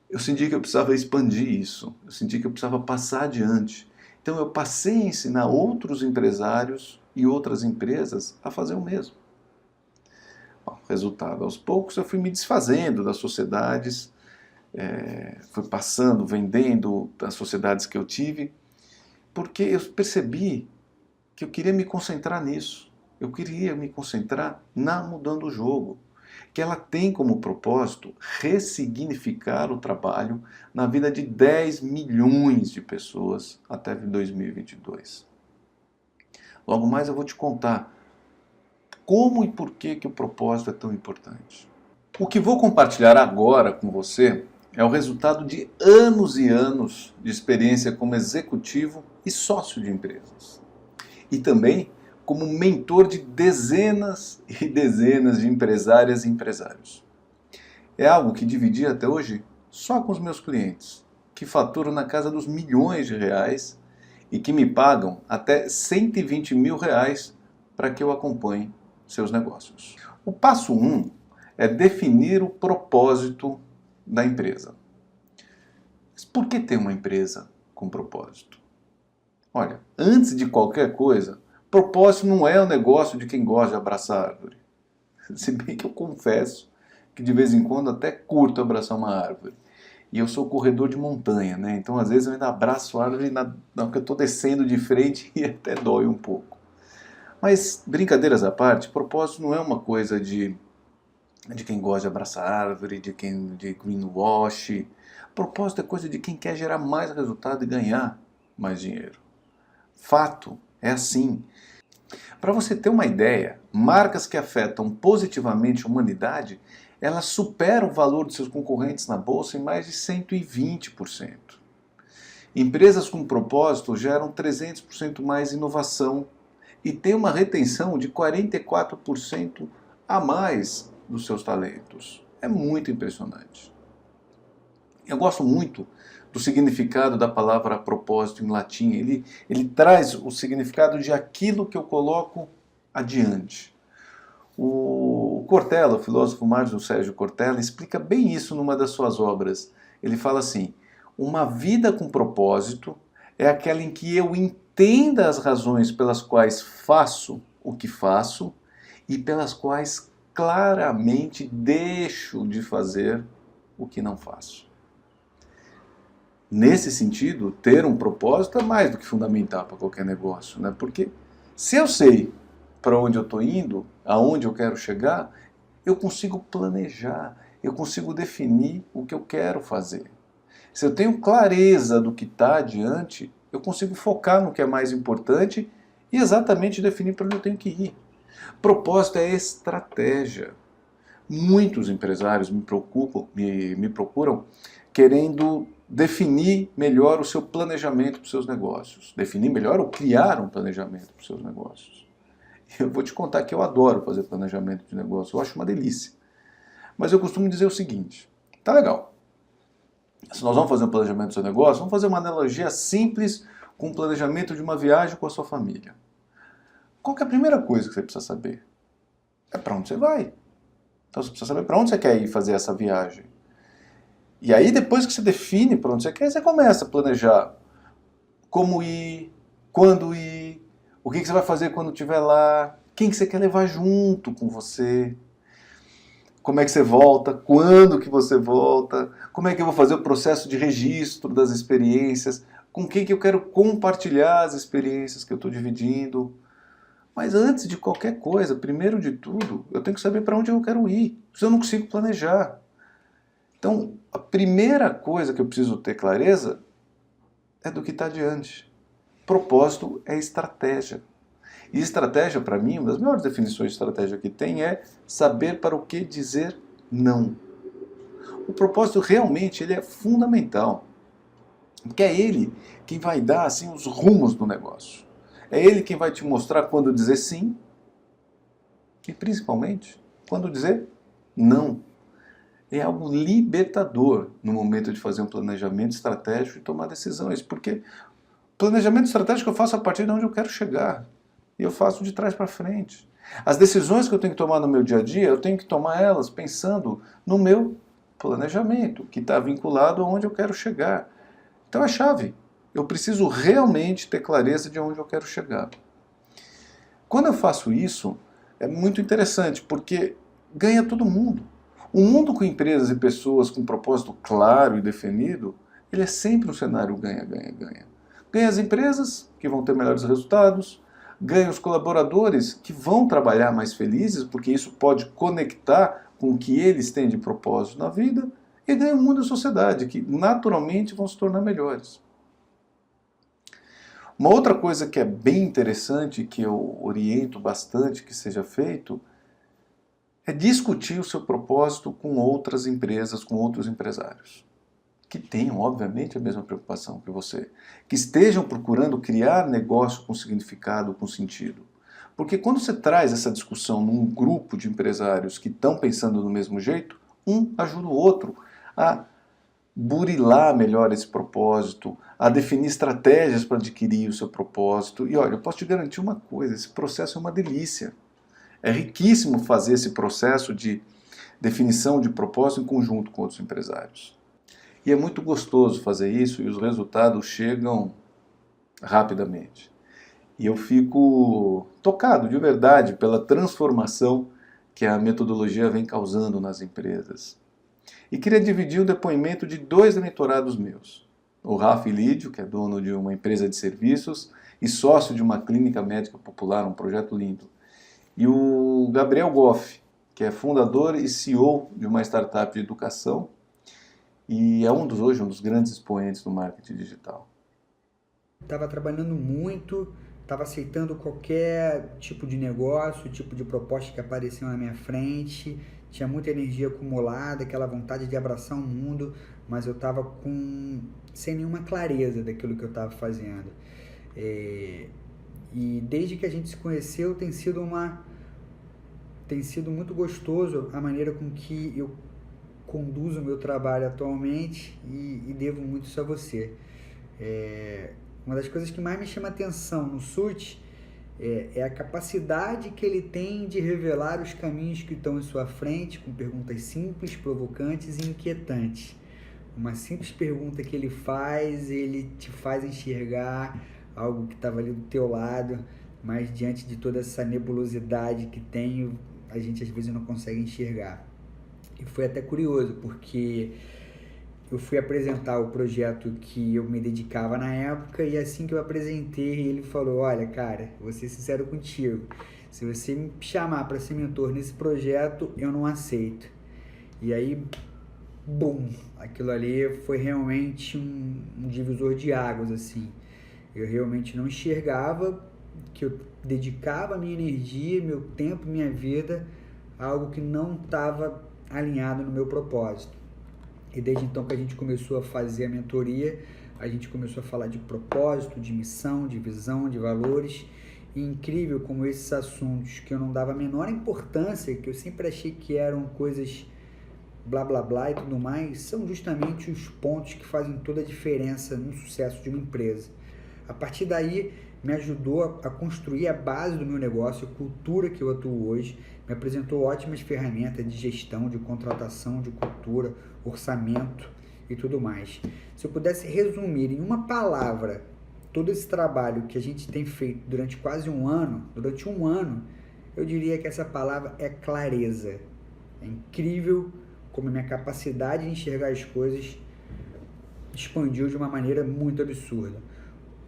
[SPEAKER 1] Eu senti que eu precisava expandir isso, eu senti que eu precisava passar adiante. Então eu passei a ensinar outros empresários e outras empresas a fazer o mesmo. Resultado, aos poucos eu fui me desfazendo das sociedades, fui passando, vendendo das sociedades que eu tive, porque eu percebi que eu queria me concentrar nisso. Eu queria me concentrar na Mudando o Jogo, que ela tem como propósito ressignificar o trabalho na vida de 10 milhões de pessoas até 2022. Logo mais eu vou te contar como e por que o propósito é tão importante. O que vou compartilhar agora com você é o resultado de anos e anos de experiência como executivo e sócio de empresas. E também como mentor de dezenas e dezenas de empresárias e empresários. É algo que dividi até hoje só com os meus clientes, que faturam na casa dos milhões de reais e que me pagam até 120 mil reais para que eu acompanhe seus negócios. O passo 1 é definir o propósito da empresa. Mas por que ter uma empresa com propósito? Olha, antes de qualquer coisa, propósito não é o negócio de quem gosta de abraçar árvore. Se bem que eu confesso que de vez em quando até curto abraçar uma árvore. E eu sou corredor de montanha, né? Então às vezes eu ainda abraço a árvore na hora que eu estou descendo de frente e até dói um pouco. Mas, brincadeiras à parte, propósito não é uma coisa de quem gosta de abraçar árvore, de greenwash. Propósito é coisa de quem quer gerar mais resultado e ganhar mais dinheiro. Fato é assim. Para você ter uma ideia, marcas que afetam positivamente a humanidade, elas superam o valor de seus concorrentes na bolsa em mais de 120%. Empresas com propósito geram 300% mais inovação e têm uma retenção de 44% a mais dos seus talentos. É muito impressionante. Eu gosto muito do significado da palavra propósito em latim. Ele traz o significado de aquilo que eu coloco adiante. O Cortella, o filósofo Márcio Sérgio Cortella, explica bem isso numa das suas obras. Ele fala assim: uma vida com propósito é aquela em que eu entenda as razões pelas quais faço o que faço e pelas quais claramente deixo de fazer o que não faço. Nesse sentido, ter um propósito é mais do que fundamental para qualquer negócio, né? Porque se eu sei para onde eu estou indo, aonde eu quero chegar, eu consigo planejar, eu consigo definir o que eu quero fazer. Se eu tenho clareza do que está adiante, eu consigo focar no que é mais importante e exatamente definir para onde eu tenho que ir. Propósito é estratégia. Muitos empresários me procuram querendo definir melhor o seu planejamento para os seus negócios. Definir melhor ou criar um planejamento para os seus negócios. Eu vou te contar que eu adoro fazer planejamento de negócio, eu acho uma delícia. Mas eu costumo dizer o seguinte: tá legal, se nós vamos fazer um planejamento do seu negócio, vamos fazer uma analogia simples com o planejamento de uma viagem com a sua família. Qual que é a primeira coisa que você precisa saber? É para onde você vai. Então você precisa saber para onde você quer ir fazer essa viagem. E aí depois que você define para onde você quer, você começa a planejar como ir, quando ir, o que você vai fazer quando estiver lá, quem que você quer levar junto com você, como é que você volta, quando que você volta, como é que eu vou fazer o processo de registro das experiências, com quem que eu quero compartilhar as experiências que eu estou dividindo. Mas antes de qualquer coisa, primeiro de tudo, eu tenho que saber para onde eu quero ir, senão eu não consigo planejar. Então, a primeira coisa que eu preciso ter clareza é do que está adiante. Propósito é estratégia. E estratégia, para mim, uma das melhores definições de estratégia que tem é saber para o que dizer não. O propósito realmente ele é fundamental, porque é ele quem vai dar assim, os rumos do negócio. É ele quem vai te mostrar quando dizer sim e, principalmente, quando dizer não. É algo libertador no momento de fazer um planejamento estratégico e tomar decisões, porque planejamento estratégico eu faço a partir de onde eu quero chegar. E eu faço de trás para frente. As decisões que eu tenho que tomar no meu dia a dia, eu tenho que tomar elas pensando no meu planejamento, que está vinculado aonde eu quero chegar. Então é chave. Eu preciso realmente ter clareza de onde eu quero chegar. Quando eu faço isso, é muito interessante, porque ganha todo mundo. O mundo com empresas e pessoas com propósito claro e definido, ele é sempre um cenário ganha, ganha, ganha. Ganha as empresas, que vão ter melhores resultados, ganha os colaboradores, que vão trabalhar mais felizes, porque isso pode conectar com o que eles têm de propósito na vida, e ganha o mundo e a sociedade, que naturalmente vão se tornar melhores. Uma outra coisa que é bem interessante, que eu oriento bastante que seja feito, é discutir o seu propósito com outras empresas, com outros empresários, que tenham, obviamente, a mesma preocupação que você, que estejam procurando criar negócio com significado, com sentido. Porque quando você traz essa discussão num grupo de empresários que estão pensando do mesmo jeito, um ajuda o outro a burilar melhor esse propósito, a definir estratégias para adquirir o seu propósito. E olha, eu posso te garantir uma coisa, esse processo é uma delícia. É riquíssimo fazer esse processo de definição de propósito em conjunto com outros empresários. E é muito gostoso fazer isso e os resultados chegam rapidamente. E eu fico tocado de verdade pela transformação que a metodologia vem causando nas empresas. E queria dividir o depoimento de 2 mentorados meus. O Rafa Lídio, que é dono de uma empresa de serviços e sócio de uma clínica médica popular, um projeto lindo. E o Gabriel Goff, que é fundador e CEO de uma startup de educação e é hoje um dos grandes expoentes do marketing digital.
[SPEAKER 2] Estava trabalhando muito, estava aceitando qualquer tipo de negócio, tipo de proposta que apareceu na minha frente, tinha muita energia acumulada, aquela vontade de abraçar o mundo, mas eu estava sem nenhuma clareza daquilo que eu estava fazendo. E desde que a gente se conheceu tem sido muito gostoso a maneira com que eu conduzo o meu trabalho atualmente e devo muito isso a você. Uma das coisas que mais me chama atenção no SUT é a capacidade que ele tem de revelar os caminhos que estão em sua frente com perguntas simples, provocantes e inquietantes. Uma simples pergunta que ele te faz enxergar algo que estava ali do teu lado, mas diante de toda essa nebulosidade que tem, a gente às vezes não consegue enxergar. E foi até curioso, porque eu fui apresentar o projeto que eu me dedicava na época e assim que eu apresentei, ele falou: olha, cara, vou ser sincero contigo, se você me chamar para ser mentor nesse projeto, eu não aceito. E aí, bum, aquilo ali foi realmente um divisor de águas, assim. Eu realmente não enxergava que eu dedicava minha energia, meu tempo, minha vida a algo que não estava alinhado no meu propósito. E desde então que a gente começou a fazer a mentoria, a gente começou a falar de propósito, de missão, de visão, de valores. E incrível como esses assuntos que eu não dava a menor importância, que eu sempre achei que eram coisas blá blá blá e tudo mais, são justamente os pontos que fazem toda a diferença no sucesso de uma empresa. A partir daí, me ajudou a construir a base do meu negócio, a cultura que eu atuo hoje, me apresentou ótimas ferramentas de gestão, de contratação, de cultura, orçamento e tudo mais. Se eu pudesse resumir em uma palavra todo esse trabalho que a gente tem feito durante quase um ano, eu diria que essa palavra é clareza. É incrível como a minha capacidade de enxergar as coisas expandiu de uma maneira muito absurda.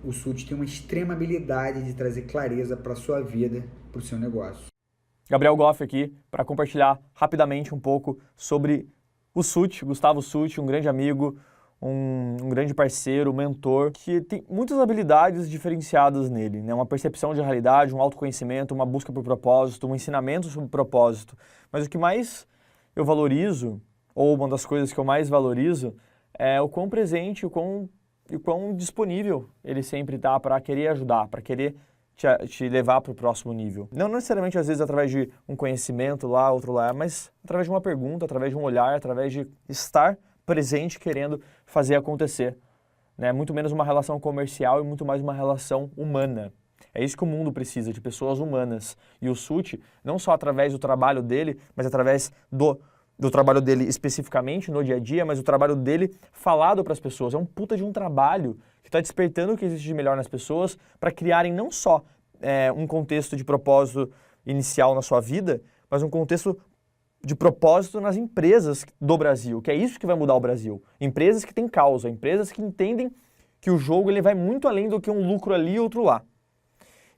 [SPEAKER 2] O SUT tem uma extrema habilidade de trazer clareza para a sua vida, para o seu negócio.
[SPEAKER 3] Gabriel Goff aqui para compartilhar rapidamente um pouco sobre o SUT, Gustavo Sutti, um grande amigo, um grande parceiro, mentor, que tem muitas habilidades diferenciadas nele, né? Uma percepção de realidade, um autoconhecimento, uma busca por propósito, um ensinamento sobre propósito. Mas o que mais eu valorizo, ou uma das coisas que eu mais valorizo, é o quão presente, o quão disponível ele sempre está para querer ajudar, para querer te levar para o próximo nível. Não necessariamente, às vezes, através de um conhecimento lá, outro lá, mas através de uma pergunta, através de um olhar, através de estar presente querendo fazer acontecer. Né? Muito menos uma relação comercial e muito mais uma relação humana. É isso que o mundo precisa, de pessoas humanas. E o SUT, não só através do trabalho dele, mas através do trabalho dele especificamente no dia a dia, mas o trabalho dele falado para as pessoas. É um puta de um trabalho que está despertando o que existe de melhor nas pessoas para criarem não só um contexto de propósito inicial na sua vida, mas um contexto de propósito nas empresas do Brasil, que é isso que vai mudar o Brasil. Empresas que têm causa, empresas que entendem que o jogo ele vai muito além do que um lucro ali e outro lá.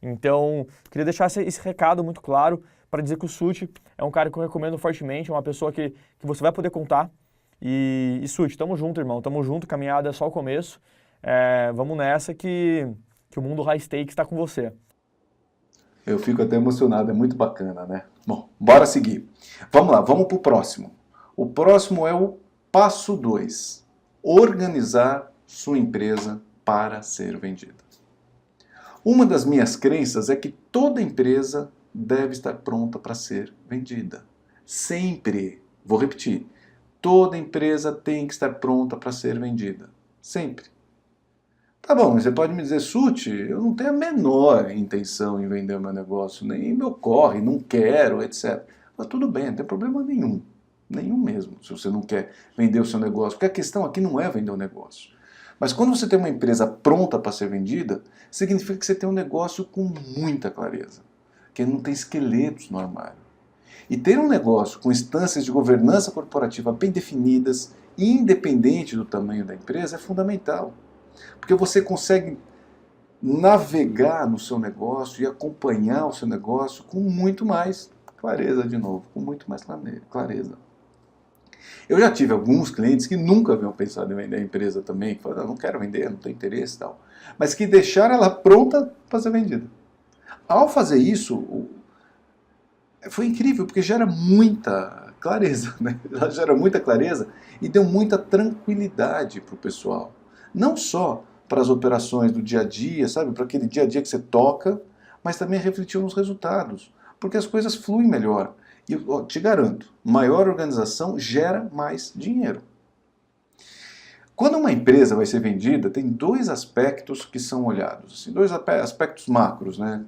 [SPEAKER 3] Então, queria deixar esse recado muito claro para dizer que o Suti é um cara que eu recomendo fortemente, é uma pessoa que você vai poder contar. E Suti, tamo junto, irmão, tamo junto, caminhada é só o começo. Vamos nessa que o mundo high stakes está com você.
[SPEAKER 1] Eu fico até emocionado, é muito bacana, né? Bom, bora seguir. Vamos lá, vamos para o próximo. O próximo é o passo 2. Organizar sua empresa para ser vendida. Uma das minhas crenças é que toda empresa deve estar pronta para ser vendida. Sempre. Vou repetir. Toda empresa tem que estar pronta para ser vendida. Sempre. Tá bom, mas você pode me dizer, Suti, eu não tenho a menor intenção em vender o meu negócio, nem me ocorre, não quero, etc. Mas tudo bem, não tem problema nenhum. Nenhum mesmo, se você não quer vender o seu negócio. Porque a questão aqui não é vender o negócio. Mas quando você tem uma empresa pronta para ser vendida, significa que você tem um negócio com muita clareza. Que não tem esqueletos no armário. E ter um negócio com instâncias de governança corporativa bem definidas, independente do tamanho da empresa, é fundamental. Porque você consegue navegar no seu negócio e acompanhar o seu negócio com muito mais clareza, de novo, com muito mais clareza. Eu já tive alguns clientes que nunca haviam pensado em vender a empresa também, que falaram, não quero vender, não tenho interesse e tal, mas que deixaram ela pronta para ser vendida. Ao fazer isso, foi incrível, porque gera muita clareza, né? Ela gera muita clareza e deu muita tranquilidade para o pessoal. Não só para as operações do dia a dia, sabe, para aquele dia a dia que você toca, mas também refletiu nos resultados, porque as coisas fluem melhor. E eu te garanto, maior organização gera mais dinheiro. Quando uma empresa vai ser vendida, tem dois aspectos que são olhados, assim, dois aspectos macros, né?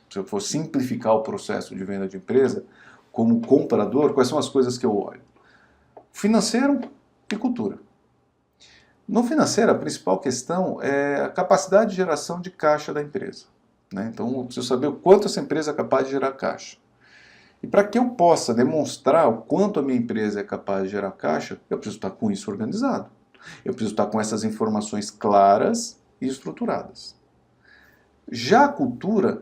[SPEAKER 1] Se eu for simplificar o processo de venda de empresa, como comprador, quais são as coisas que eu olho? Financeiro e cultura. No financeiro, a principal questão é a capacidade de geração de caixa da empresa, né? Então, eu preciso saber o quanto essa empresa é capaz de gerar caixa. E para que eu possa demonstrar o quanto a minha empresa é capaz de gerar caixa, eu preciso estar com isso organizado. Eu preciso estar com essas informações claras e estruturadas. Já a cultura,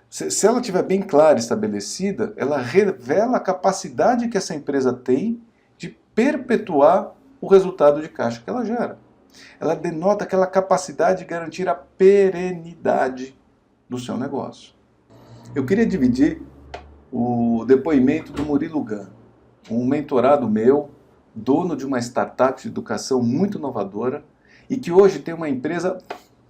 [SPEAKER 1] se ela estiver bem clara e estabelecida, ela revela a capacidade que essa empresa tem de perpetuar o resultado de caixa que ela gera. Ela denota aquela capacidade de garantir a perenidade do seu negócio. Eu queria dividir o depoimento do Murilo Gun, um mentorado meu, dono de uma startup de educação muito inovadora e que hoje tem uma empresa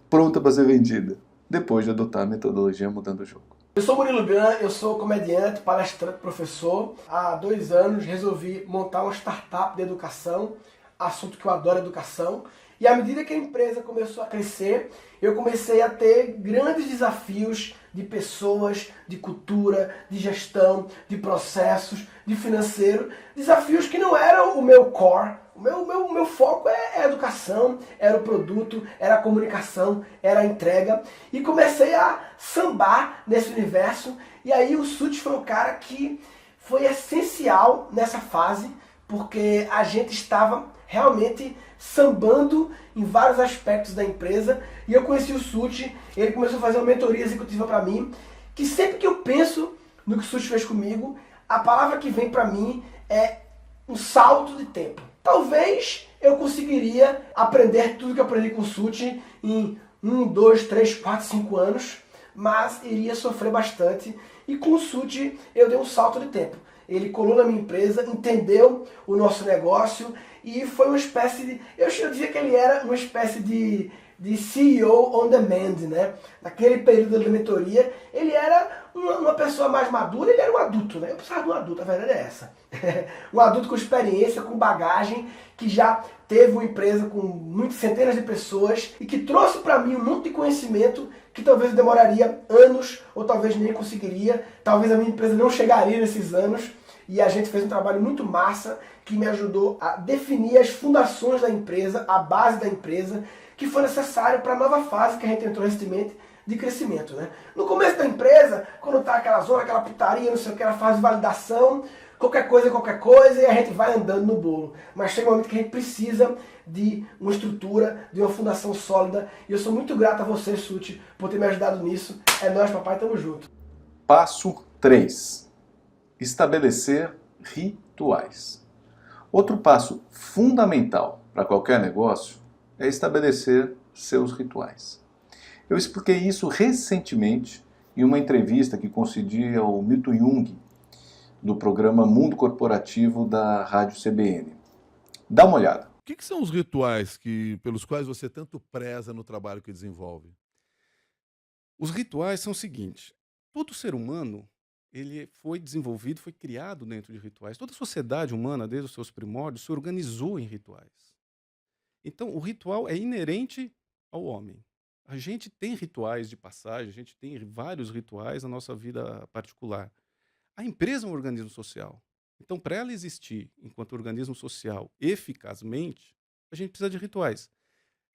[SPEAKER 1] pronta para ser vendida, depois de adotar a metodologia Mudando o Jogo.
[SPEAKER 4] Eu sou Murilo Gun, eu sou comediante, palestrante, professor. Há 2 anos resolvi montar uma startup de educação, assunto que eu adoro, educação. E à medida que a empresa começou a crescer, eu comecei a ter grandes desafios de pessoas, de cultura, de gestão, de processos, de financeiro. Desafios que não eram o meu core. O meu foco é a educação, era o produto, era a comunicação, era a entrega. E comecei a sambar nesse universo. E aí o Suti foi um cara que foi essencial nessa fase, porque a gente estava realmente sambando em vários aspectos da empresa. E eu conheci o Suti, ele começou a fazer uma mentoria executiva para mim, que sempre que eu penso no que o Suti fez comigo, a palavra que vem para mim é um salto de tempo. Talvez eu conseguiria aprender tudo que eu aprendi com o Suti em 1, 2, 3, 4, 5 anos, mas iria sofrer bastante. E com o Suti eu dei um salto de tempo. Ele colou na minha empresa, entendeu o nosso negócio e foi uma espécie de... Eu dizia que ele era uma espécie de CEO on demand, né? Naquele período da mentoria, ele era uma pessoa mais madura, ele era um adulto, né? Eu precisava de um adulto, a verdade é essa. Um adulto com experiência, com bagagem, que já teve uma empresa com muitas centenas de pessoas e que trouxe para mim um monte de conhecimento que talvez eu demoraria anos ou talvez nem conseguiria. Talvez a minha empresa não chegaria nesses anos. E a gente fez um trabalho muito massa que me ajudou a definir as fundações da empresa, a base da empresa, que foi necessário para a nova fase que a gente entrou recentemente de crescimento, né? No começo da empresa, quando tá aquela zona, aquela putaria, não sei o que, era fase de validação, qualquer coisa, e a gente vai andando no bolo. Mas chega um momento que a gente precisa de uma estrutura, de uma fundação sólida. E eu sou muito grato a você, Suti, por ter me ajudado nisso. É nóis, papai, tamo junto.
[SPEAKER 1] Passo 3. Estabelecer rituais. Outro passo fundamental para qualquer negócio é estabelecer seus rituais. Eu expliquei isso recentemente em uma entrevista que concedi ao Milton Jung, do programa Mundo Corporativo da Rádio CBN. Dá uma olhada.
[SPEAKER 5] O que são os rituais pelos quais você tanto preza no trabalho que desenvolve?
[SPEAKER 6] Os rituais são o seguinte: todo ser humano ele foi desenvolvido, foi criado dentro de rituais. Toda a sociedade humana, desde os seus primórdios, se organizou em rituais. Então, o ritual é inerente ao homem. A gente tem rituais de passagem, a gente tem vários rituais na nossa vida particular. A empresa é um organismo social. Então, para ela existir enquanto organismo social eficazmente, a gente precisa de rituais.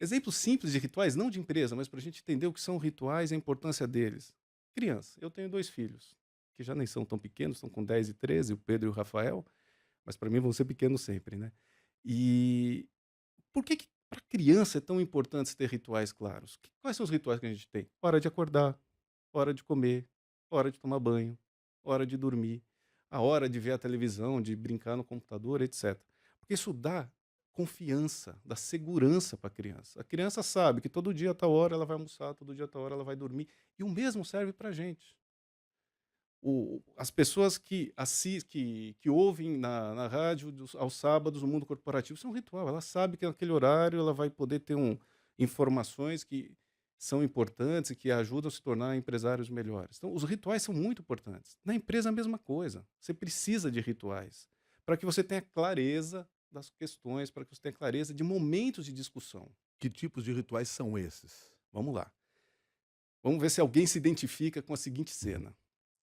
[SPEAKER 6] Exemplos simples de rituais, não de empresa, mas para a gente entender o que são rituais e a importância deles. Criança. Eu tenho 2 filhos, que já nem são tão pequenos, estão com 10 e 13, o Pedro e o Rafael, mas para mim vão ser pequenos sempre, né? E por que para criança é tão importante ter rituais claros? Quais são os rituais que a gente tem? Hora de acordar, hora de comer, hora de tomar banho, hora de dormir, a hora de ver a televisão, de brincar no computador, etc. Porque isso dá confiança, dá segurança para a criança. A criança sabe que todo dia a tal hora ela vai almoçar, todo dia a tal hora ela vai dormir. E o mesmo serve para a gente. As pessoas que ouvem na rádio aos sábados o Mundo Corporativo, isso é um ritual. Ela sabe que naquele horário ela vai poder ter informações que são importantes e que ajudam a se tornar empresários melhores. Então, os rituais são muito importantes. Na empresa, a mesma coisa. Você precisa de rituais para que você tenha clareza das questões, para que você tenha clareza de momentos de discussão.
[SPEAKER 5] Que tipos de rituais são esses?
[SPEAKER 6] Vamos lá. Vamos ver se alguém se identifica com a seguinte cena.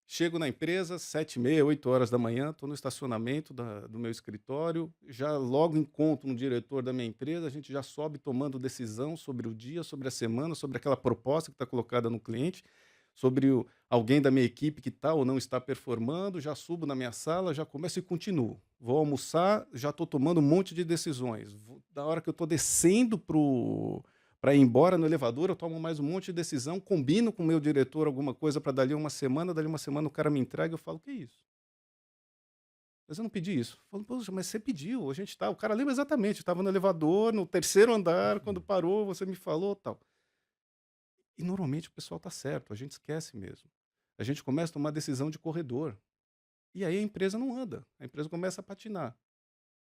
[SPEAKER 6] Chego na empresa, 7h30, 8 horas da manhã, estou no estacionamento do meu escritório, já logo encontro um diretor da minha empresa, a gente já sobe tomando decisão sobre o dia, sobre a semana, sobre aquela proposta que está colocada no cliente, sobre alguém da minha equipe que está ou não está performando, já subo na minha sala, já começo e continuo. Vou almoçar, já estou tomando um monte de decisões. Da hora que eu estou descendo para ir embora no elevador, eu tomo mais um monte de decisão, combino com o meu diretor alguma coisa para dali uma semana o cara me entrega, eu falo, que isso? Mas eu não pedi isso. Eu falo, poxa, mas você pediu, o cara lembra exatamente, estava no elevador, no 3º andar, quando parou, você me falou, tal. E normalmente o pessoal está certo, a gente esquece mesmo. A gente começa a tomar decisão de corredor. E aí a empresa não anda, a empresa começa a patinar.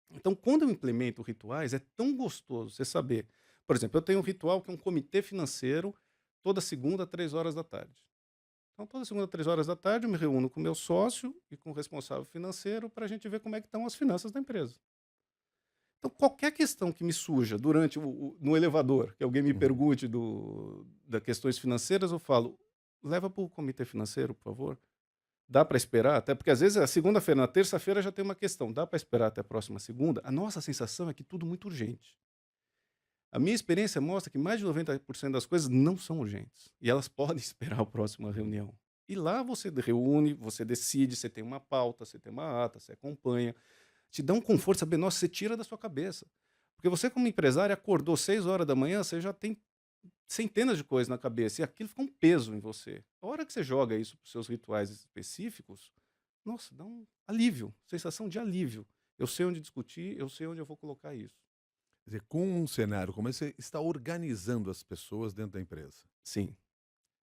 [SPEAKER 6] Então, quando eu implemento rituais, é tão gostoso você saber. Por exemplo, eu tenho um ritual que é um comitê financeiro, toda segunda, 3 horas da tarde. Então, toda segunda, 3 horas da tarde, eu me reúno com o meu sócio e com o responsável financeiro para a gente ver como é que estão as finanças da empresa. Então, qualquer questão que me surja durante no elevador, que alguém me pergunte das questões financeiras, eu falo, leva para o comitê financeiro, por favor. Dá para esperar? Até porque, às vezes, a segunda-feira, na terça-feira já tem uma questão. Dá para esperar até a próxima segunda? A nossa sensação é que tudo muito urgente. A minha experiência mostra que mais de 90% das coisas não são urgentes. E elas podem esperar a próxima reunião. E lá você reúne, você decide, você tem uma pauta, você tem uma ata, você acompanha. Te dá um conforto saber, nossa, você tira da sua cabeça. Porque você, como empresário, acordou 6 horas da manhã, você já tem centenas de coisas na cabeça. E aquilo fica um peso em você. A hora que você joga isso para os seus rituais específicos, nossa, dá um alívio, sensação de alívio. Eu sei onde discutir, eu sei onde eu vou colocar isso.
[SPEAKER 5] Quer dizer, com um cenário como esse, você está organizando as pessoas dentro da empresa.
[SPEAKER 6] Sim.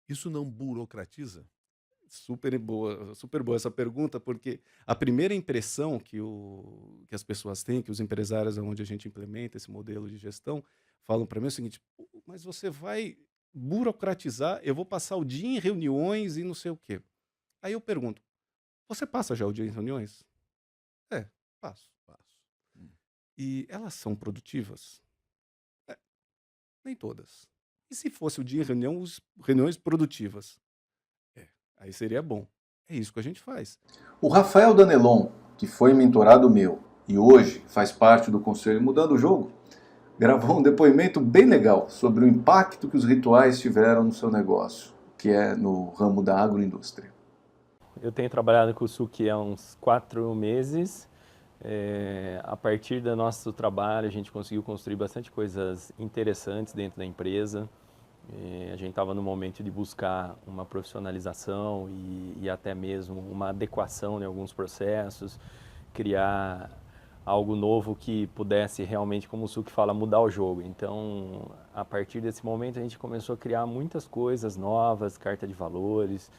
[SPEAKER 5] Isso não burocratiza?
[SPEAKER 6] Super boa essa pergunta, porque a primeira impressão que as pessoas têm, que os empresários onde a gente implementa esse modelo de gestão, falam para mim é o seguinte, mas você vai burocratizar, eu vou passar o dia em reuniões e não sei o quê. Aí eu pergunto, você passa já o dia em reuniões? Passo. E elas são produtivas? Nem todas. E se fosse o dia em reuniões produtivas? Aí seria bom. É isso que a gente faz.
[SPEAKER 1] O Rafael Danelon, que foi mentorado meu e hoje faz parte do Conselho Mudando o Jogo, gravou um depoimento bem legal sobre o impacto que os rituais tiveram no seu negócio, que é no ramo da agroindústria.
[SPEAKER 7] Eu tenho trabalhado com o Suki há uns 4 meses. A partir do nosso trabalho, a gente conseguiu construir bastante coisas interessantes dentro da empresa. A gente estava no momento de buscar uma profissionalização e até mesmo uma adequação em alguns processos, criar algo novo que pudesse realmente, como o Suki fala, mudar o jogo. Então, a partir desse momento, a gente começou a criar muitas coisas novas, carta de valores,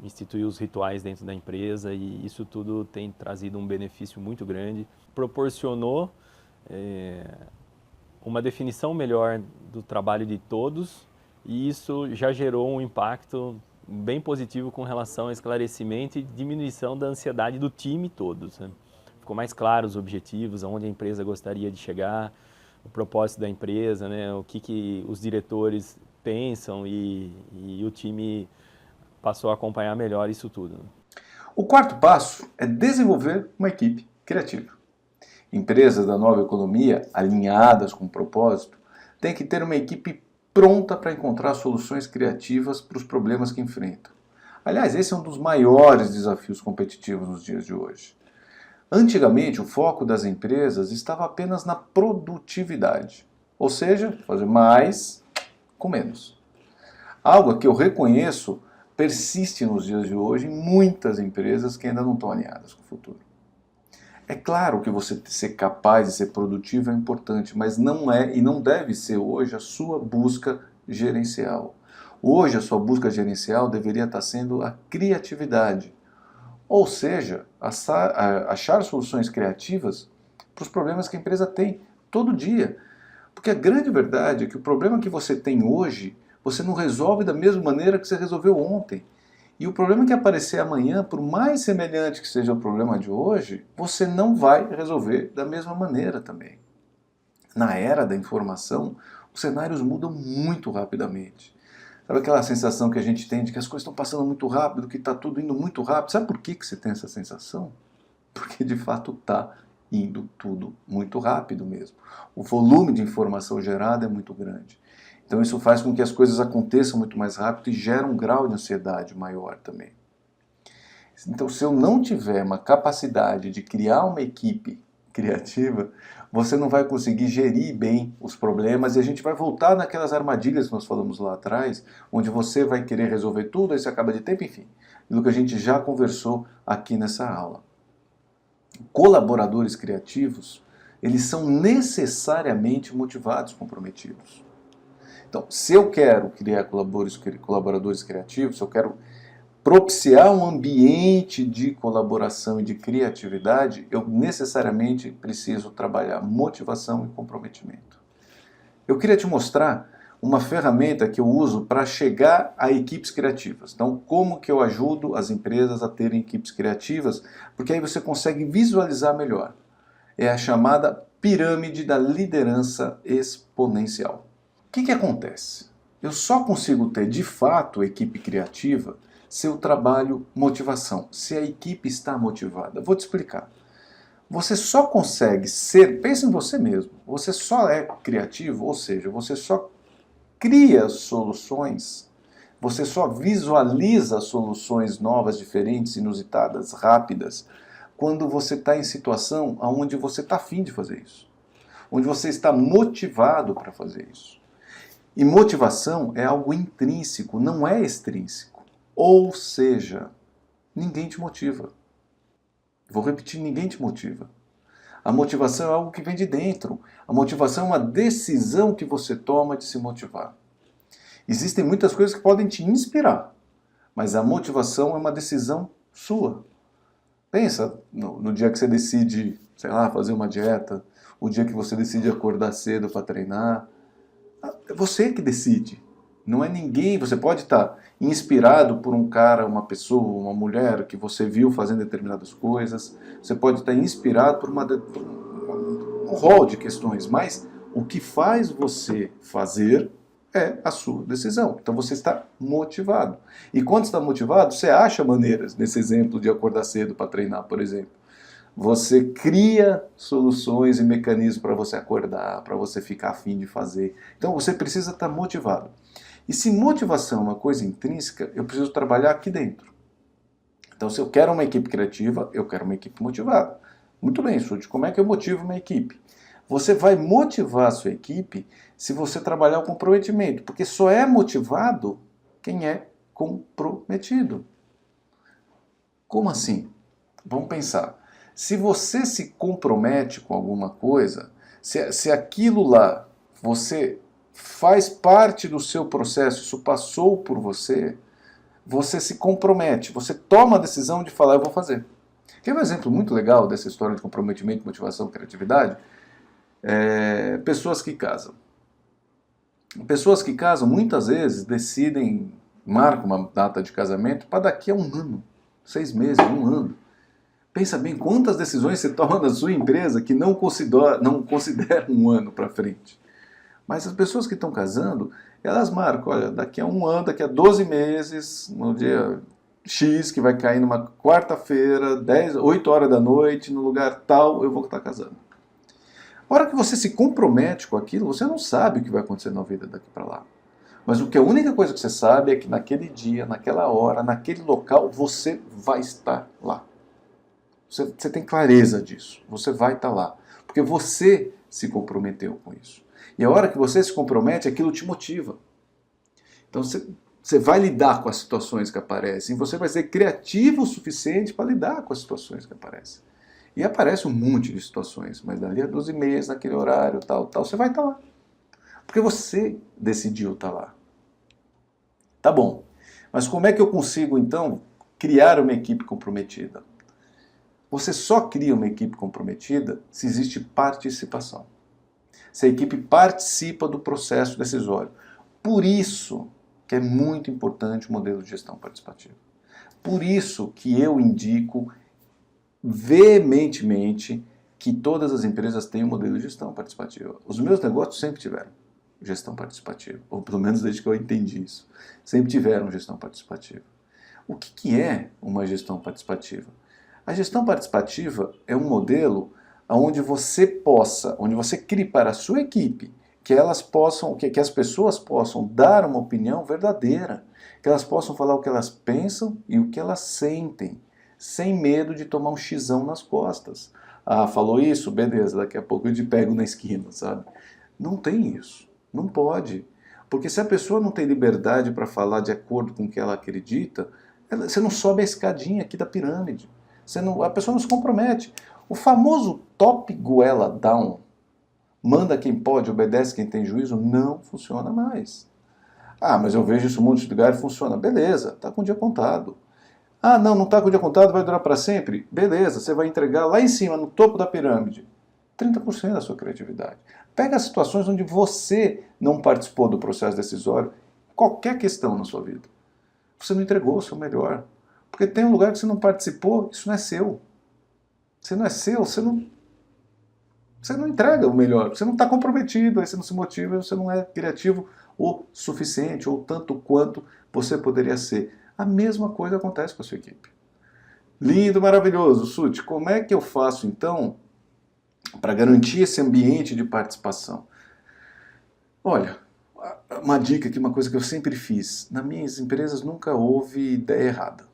[SPEAKER 7] instituir os rituais dentro da empresa, e isso tudo tem trazido um benefício muito grande. Proporcionou uma definição melhor do trabalho de todos, e isso já gerou um impacto bem positivo com relação ao esclarecimento e diminuição da ansiedade do time todo, sabe? Ficou mais claro os objetivos, aonde a empresa gostaria de chegar, o propósito da empresa, né? O que os diretores pensam, e o time passou a acompanhar melhor isso tudo.
[SPEAKER 1] O quarto passo é desenvolver uma equipe criativa. Empresas da nova economia, alinhadas com o propósito, têm que ter uma equipe pronta para encontrar soluções criativas para os problemas que enfrentam. Aliás, esse é um dos maiores desafios competitivos nos dias de hoje. Antigamente, o foco das empresas estava apenas na produtividade, ou seja, fazer mais com menos. Algo que eu reconheço persiste nos dias de hoje em muitas empresas que ainda não estão alinhadas com o futuro. É claro que você ser capaz de ser produtivo é importante, mas não é e não deve ser hoje a sua busca gerencial. Hoje a sua busca gerencial deveria estar sendo a criatividade. Ou seja, achar soluções criativas para os problemas que a empresa tem todo dia. Porque a grande verdade é que o problema que você tem hoje, você não resolve da mesma maneira que você resolveu ontem. E o problema que aparecer amanhã, por mais semelhante que seja o problema de hoje, você não vai resolver da mesma maneira também. Na era da informação, os cenários mudam muito rapidamente. Sabe aquela sensação que a gente tem de que as coisas estão passando muito rápido, que está tudo indo muito rápido? Sabe por que você tem essa sensação? Porque de fato está indo tudo muito rápido mesmo. O volume de informação gerada é muito grande. Então isso faz com que as coisas aconteçam muito mais rápido e gera um grau de ansiedade maior também. Então, se eu não tiver uma capacidade de criar uma equipe criativa, você não vai conseguir gerir bem os problemas, e a gente vai voltar naquelas armadilhas que nós falamos lá atrás, onde você vai querer resolver tudo, aí você acaba de tempo, enfim, do que a gente já conversou aqui nessa aula. Colaboradores criativos, eles são necessariamente motivados, comprometidos. Então, se eu quero criar colaboradores criativos, se eu quero propiciar um ambiente de colaboração e de criatividade, eu necessariamente preciso trabalhar motivação e comprometimento. Eu queria te mostrar uma ferramenta que eu uso para chegar a equipes criativas. Então, como que eu ajudo as empresas a terem equipes criativas? Porque aí você consegue visualizar melhor. É a chamada pirâmide da liderança exponencial. O que acontece? Eu só consigo ter de fato equipe criativa se eu trabalho motivação, se a equipe está motivada. Vou te explicar. Você só consegue ser, pensa em você mesmo, você só é criativo, ou seja, você só cria soluções, você só visualiza soluções novas, diferentes, inusitadas, rápidas, quando você está em situação onde você está afim de fazer isso, onde você está motivado para fazer isso. E motivação é algo intrínseco, não é extrínseco. Ou seja, ninguém te motiva. Vou repetir, ninguém te motiva. A motivação é algo que vem de dentro. A motivação é uma decisão que você toma de se motivar. Existem muitas coisas que podem te inspirar, mas a motivação é uma decisão sua. Pensa no dia que você decide, sei lá, fazer uma dieta, o dia que você decide acordar cedo para treinar. É você que decide. Não é ninguém. Você pode estar inspirado por um cara, uma pessoa, uma mulher que você viu fazendo determinadas coisas. Você pode estar inspirado por um rol de questões. Mas o que faz você fazer é a sua decisão. Então você está motivado. E quando está motivado, você acha maneiras. Nesse exemplo de acordar cedo para treinar, por exemplo. Você cria soluções e mecanismos para você acordar, para você ficar afim de fazer. Então você precisa estar motivado. E se motivação é uma coisa intrínseca, eu preciso trabalhar aqui dentro. Então, se eu quero uma equipe criativa, eu quero uma equipe motivada. Muito bem, Sudi, como é que eu motivo uma equipe? Você vai motivar a sua equipe se você trabalhar o comprometimento, porque só é motivado quem é comprometido. Como assim? Vamos pensar. Se você se compromete com alguma coisa, se aquilo lá você faz parte do seu processo, isso passou por você, você se compromete, você toma a decisão de falar, eu vou fazer. Quer ver um exemplo muito legal dessa história de comprometimento, motivação e criatividade? Pessoas que casam. Pessoas que casam muitas vezes decidem, marcam uma data de casamento para daqui a um ano, 6 meses, um ano. Pensa bem quantas decisões você toma na sua empresa que não considera um ano para frente. Mas as pessoas que estão casando, elas marcam, olha, daqui a um ano, daqui a 12 meses, no dia X, que vai cair numa quarta-feira, 8 horas da noite, no lugar tal, eu vou estar casando. A hora que você se compromete com aquilo, você não sabe o que vai acontecer na vida daqui para lá. Mas a única coisa que você sabe é que naquele dia, naquela hora, naquele local, você vai estar lá. Você tem clareza disso. Você vai estar lá. Porque você se comprometeu com isso. E a hora que você se compromete, aquilo te motiva. Então você vai lidar com as situações que aparecem. Você vai ser criativo o suficiente para lidar com as situações que aparecem. E aparece um monte de situações, mas dali a 12 meses, naquele horário, tal, você vai estar lá. Porque você decidiu estar lá. Tá bom. Mas como é que eu consigo, então, criar uma equipe comprometida? Você só cria uma equipe comprometida se existe participação. Se a equipe participa do processo decisório. Por isso que é muito importante o modelo de gestão participativa. Por isso que eu indico veementemente que todas as empresas tenham um modelo de gestão participativa. Os meus negócios sempre tiveram gestão participativa, ou pelo menos desde que eu entendi isso. Sempre tiveram gestão participativa. O que é uma gestão participativa? A gestão participativa é um modelo onde você crie para a sua equipe que as pessoas possam dar uma opinião verdadeira, que elas possam falar o que elas pensam e o que elas sentem, sem medo de tomar um xizão nas costas. Ah, falou isso? Beleza, daqui a pouco eu te pego na esquina, sabe? Não tem isso. Não pode. Porque se a pessoa não tem liberdade para falar de acordo com o que ela acredita, você não sobe a escadinha aqui da pirâmide. A pessoa não se compromete. O famoso top goela down, manda quem pode, obedece quem tem juízo, não funciona mais. Ah, mas eu vejo isso em muitos lugares e funciona. Beleza, está com o dia contado. Ah, não está com o dia contado, vai durar para sempre? Beleza, você vai entregar lá em cima, no topo da pirâmide, 30% da sua criatividade. Pega as situações onde você não participou do processo decisório, qualquer questão na sua vida. Você não entregou o seu melhor. Porque tem um lugar que você não participou, isso não é seu. Se não é seu, você não entrega o melhor. Você não está comprometido, aí você não se motiva, você não é criativo o suficiente, ou tanto quanto você poderia ser. A mesma coisa acontece com a sua equipe. Lindo, maravilhoso. Sudi, como é que eu faço, então, para garantir esse ambiente de participação? Olha, uma dica aqui, uma coisa que eu sempre fiz. Nas minhas empresas nunca houve ideia errada.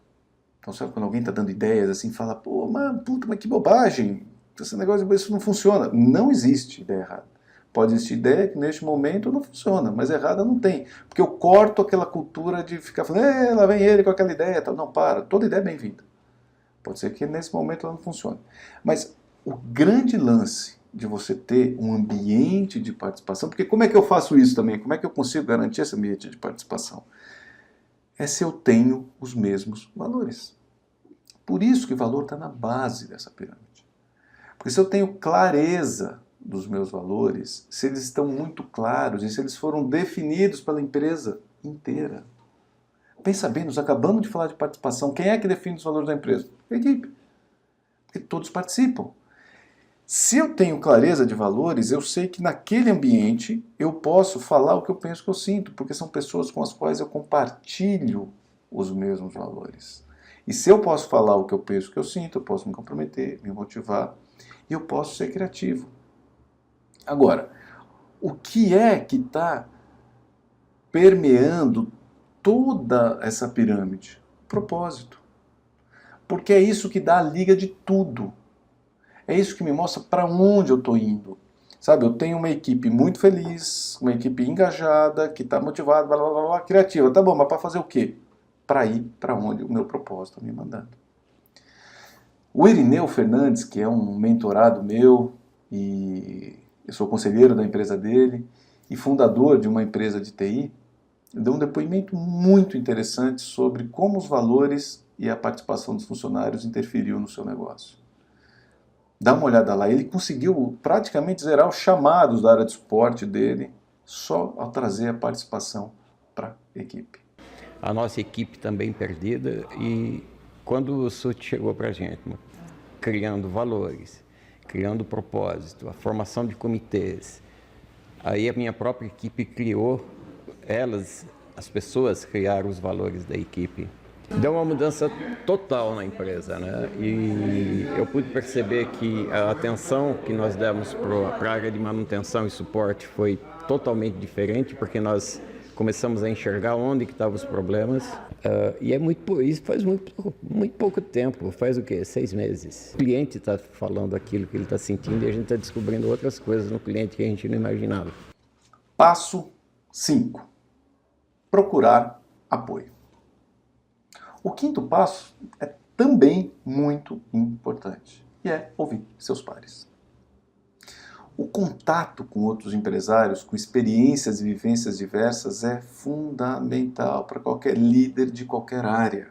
[SPEAKER 1] Então, sabe quando alguém está dando ideias assim, fala, pô, mas que bobagem, esse negócio, isso não funciona. Não existe ideia errada. Pode existir ideia que neste momento não funciona, mas errada não tem. Porque eu corto aquela cultura de ficar falando, lá vem ele com aquela ideia. Tal. Não, para, toda ideia é bem-vinda. Pode ser que nesse momento ela não funcione. Mas o grande lance de você ter um ambiente de participação, porque como é que eu faço isso também? Como é que eu consigo garantir esse ambiente de participação? É se eu tenho os mesmos valores. Por isso que o valor está na base dessa pirâmide. Porque se eu tenho clareza dos meus valores, se eles estão muito claros e se eles foram definidos pela empresa inteira. Pensa bem, nós acabamos de falar de participação. Quem é que define os valores da empresa? A equipe. Porque todos participam. Se eu tenho clareza de valores, eu sei que naquele ambiente eu posso falar o que eu penso, que eu sinto, porque são pessoas com as quais eu compartilho os mesmos valores. E se eu posso falar o que eu penso, que eu sinto, eu posso me comprometer, me motivar e eu posso ser criativo. Agora, o que é que está permeando toda essa pirâmide? Propósito. Porque é isso que dá a liga de tudo. É isso que me mostra para onde eu estou indo. Sabe, eu tenho uma equipe muito feliz, uma equipe engajada, que está motivada, blá, blá, blá, blá, criativa. Tá bom, mas para fazer o quê? Para ir para onde o meu propósito está me mandando. O Irineu Fernandes, que é um mentorado meu, e eu sou conselheiro da empresa dele, e fundador de uma empresa de TI, deu um depoimento muito interessante sobre como os valores e a participação dos funcionários interferiu no seu negócio. Dá uma olhada lá, ele conseguiu praticamente zerar os chamados da área de suporte dele só ao trazer a participação para a equipe.
[SPEAKER 8] A nossa equipe também perdida, e quando o SUT chegou para a gente, criando valores, criando propósito, a formação de comitês, aí a minha própria equipe criou, as pessoas criaram os valores da equipe. Deu uma mudança total na empresa, né? E eu pude perceber que a atenção que nós demos para a área de manutenção e suporte foi totalmente diferente, porque nós começamos a enxergar onde que estavam os problemas. E isso faz muito pouco tempo, faz o quê? 6 meses. O cliente está falando aquilo que ele está sentindo e a gente está descobrindo outras coisas no cliente que a gente não imaginava.
[SPEAKER 1] Passo 5. Procurar apoio. O quinto passo é também muito importante, e é ouvir seus pares. O contato com outros empresários, com experiências e vivências diversas, é fundamental para qualquer líder de qualquer área.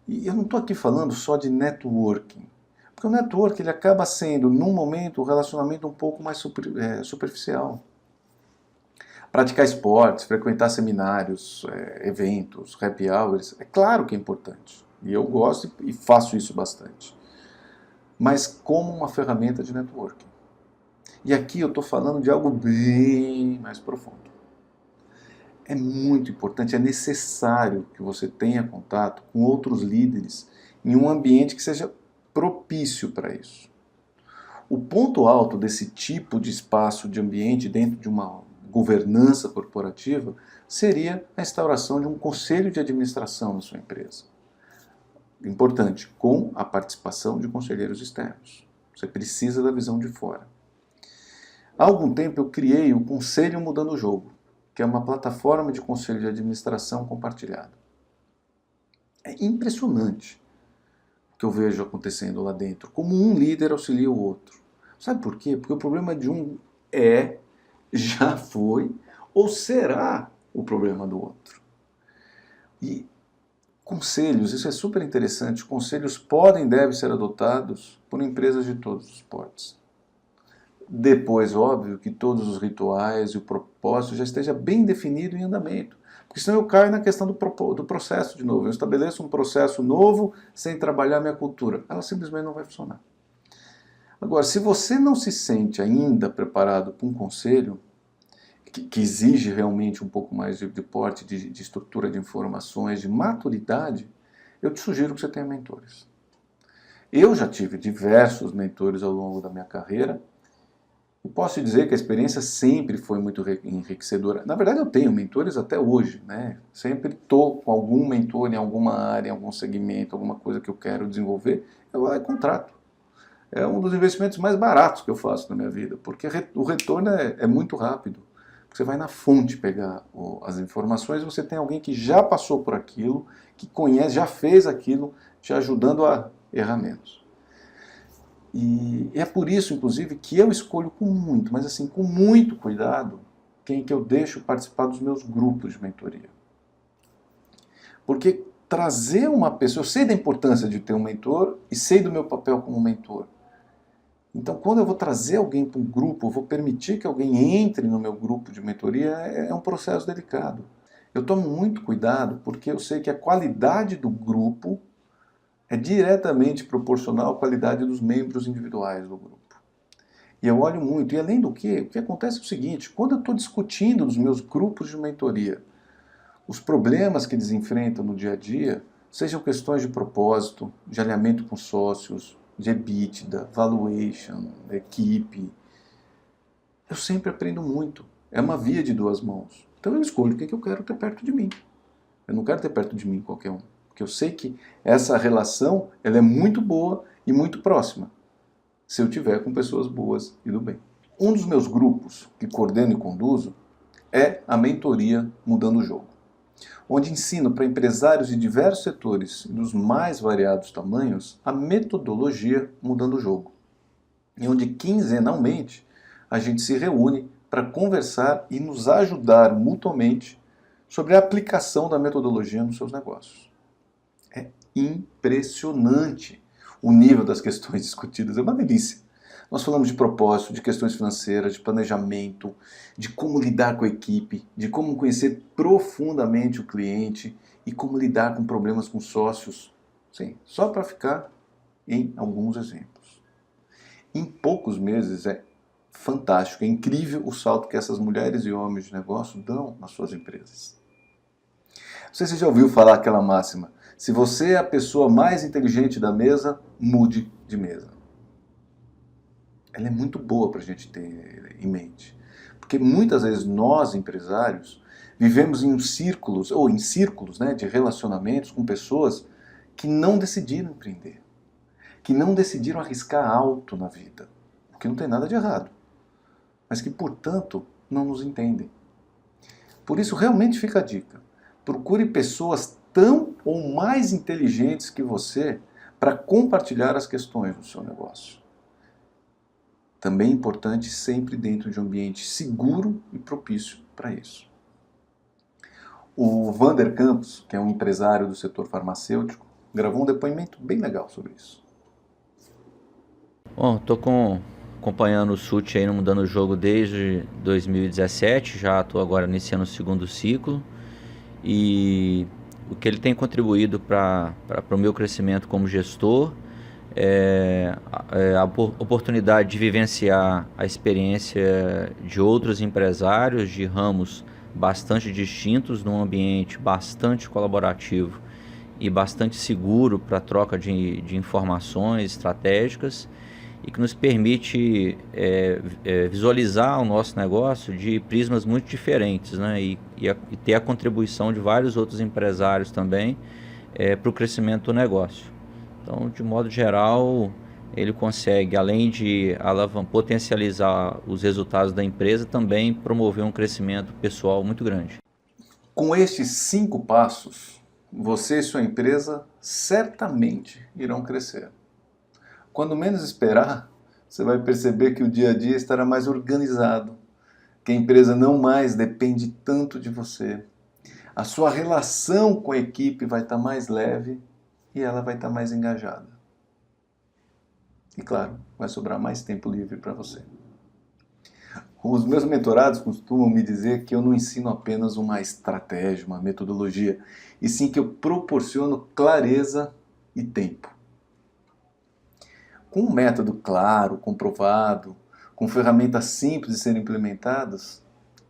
[SPEAKER 1] E eu não estou aqui falando só de networking, porque o networking ele acaba sendo, num momento, um relacionamento um pouco mais superficial. Praticar esportes, frequentar seminários, eventos, happy hours, é claro que é importante. E eu gosto e faço isso bastante. Mas como uma ferramenta de networking. E aqui eu estou falando de algo bem mais profundo. É muito importante, é necessário que você tenha contato com outros líderes em um ambiente que seja propício para isso. O ponto alto desse tipo de espaço, de ambiente, dentro de uma governança corporativa, seria a instauração de um conselho de administração na sua empresa. Importante, com a participação de conselheiros externos. Você precisa da visão de fora. Há algum tempo eu criei o Conselho Mudando o Jogo, que é uma plataforma de conselho de administração compartilhado. É impressionante o que eu vejo acontecendo lá dentro, como um líder auxilia o outro. Sabe por quê? Porque o problema de um já foi ou será o problema do outro. E conselhos, isso é super interessante, conselhos podem e devem ser adotados por empresas de todos os portes. Depois, óbvio, que todos os rituais e o propósito já esteja bem definido em andamento. Porque senão eu caio na questão do processo de novo. Eu estabeleço um processo novo sem trabalhar minha cultura. Ela simplesmente não vai funcionar. Agora, se você não se sente ainda preparado para um conselho, que exige realmente um pouco mais de porte, de estrutura de informações, de maturidade, eu te sugiro que você tenha mentores. Eu já tive diversos mentores ao longo da minha carreira, e posso te dizer que a experiência sempre foi muito enriquecedora. Na verdade, eu tenho mentores até hoje, né? Sempre estou com algum mentor em alguma área, em algum segmento, alguma coisa que eu quero desenvolver, eu contrato. É um dos investimentos mais baratos que eu faço na minha vida, porque o retorno é muito rápido. Você vai na fonte pegar as informações, você tem alguém que já passou por aquilo, que conhece, já fez aquilo, te ajudando a errar menos. E é por isso, inclusive, que eu escolho com muito, mas assim, com muito cuidado, quem que eu deixo participar dos meus grupos de mentoria. Porque trazer uma pessoa, eu sei da importância de ter um mentor e sei do meu papel como mentor. Então, quando eu vou trazer alguém para um grupo, eu vou permitir que alguém entre no meu grupo de mentoria, é um processo delicado. Eu tomo muito cuidado porque eu sei que a qualidade do grupo é diretamente proporcional à qualidade dos membros individuais do grupo. E eu olho muito. E além do que, o que acontece é o seguinte, quando eu estou discutindo nos meus grupos de mentoria os problemas que eles enfrentam no dia a dia, sejam questões de propósito, de alinhamento com sócios, de EBITDA, valuation, equipe, eu sempre aprendo muito. É uma via de duas mãos. Então eu escolho o que eu quero ter perto de mim. Eu não quero ter perto de mim qualquer um. porque eu sei que essa relação ela é muito boa e muito próxima, se eu tiver com pessoas boas e do bem. Um dos meus grupos que coordeno e conduzo é a mentoria Mudando o Jogo, onde ensino para empresários de diversos setores e dos mais variados tamanhos a metodologia Mudando o Jogo, e onde quinzenalmente a gente se reúne para conversar e nos ajudar mutuamente sobre a aplicação da metodologia nos seus negócios. É impressionante o nível das questões discutidas, é uma delícia. Nós falamos de propósito, de questões financeiras, de planejamento, de como lidar com a equipe, de como conhecer profundamente o cliente e como lidar com problemas com sócios. Sim, só para ficar em alguns exemplos. Em poucos meses é fantástico, é incrível o salto que essas mulheres e homens de negócio dão nas suas empresas. Não sei se você já ouviu falar aquela máxima: se você é a pessoa mais inteligente da mesa, mude de mesa. Ela é muito boa para a gente ter em mente. Porque muitas vezes nós, empresários, vivemos em círculos de relacionamentos com pessoas que não decidiram empreender, que não decidiram arriscar alto na vida, o que não tem nada de errado, mas que, portanto, não nos entendem. Por isso, realmente fica a dica: procure pessoas tão ou mais inteligentes que você para compartilhar as questões do seu negócio. Também é importante sempre dentro de um ambiente seguro e propício para isso. O Vander Campos, que é um empresário do setor farmacêutico, gravou um depoimento bem legal sobre isso.
[SPEAKER 9] Bom, estou acompanhando o SUT aí no Mudando o Jogo desde 2017, já estou agora iniciando o segundo ciclo, e o que ele tem contribuído para o meu crescimento como gestor é a oportunidade de vivenciar a experiência de outros empresários de ramos bastante distintos, num ambiente bastante colaborativo e bastante seguro para a troca de informações estratégicas, e que nos permite visualizar o nosso negócio de prismas muito diferentes, né? E ter a contribuição de vários outros empresários também para o crescimento do negócio. Então, de modo geral, ele consegue, além de potencializar os resultados da empresa, também promover um crescimento pessoal muito grande.
[SPEAKER 1] Com estes 5 passos, você e sua empresa certamente irão crescer. Quando menos esperar, você vai perceber que o dia a dia estará mais organizado, que a empresa não mais depende tanto de você. A sua relação com a equipe vai estar mais leve e ela vai estar mais engajada. E claro, vai sobrar mais tempo livre para você. Os meus mentorados costumam me dizer que eu não ensino apenas uma estratégia, uma metodologia, e sim que eu proporciono clareza e tempo. Com um método claro, comprovado, com ferramentas simples de serem implementadas,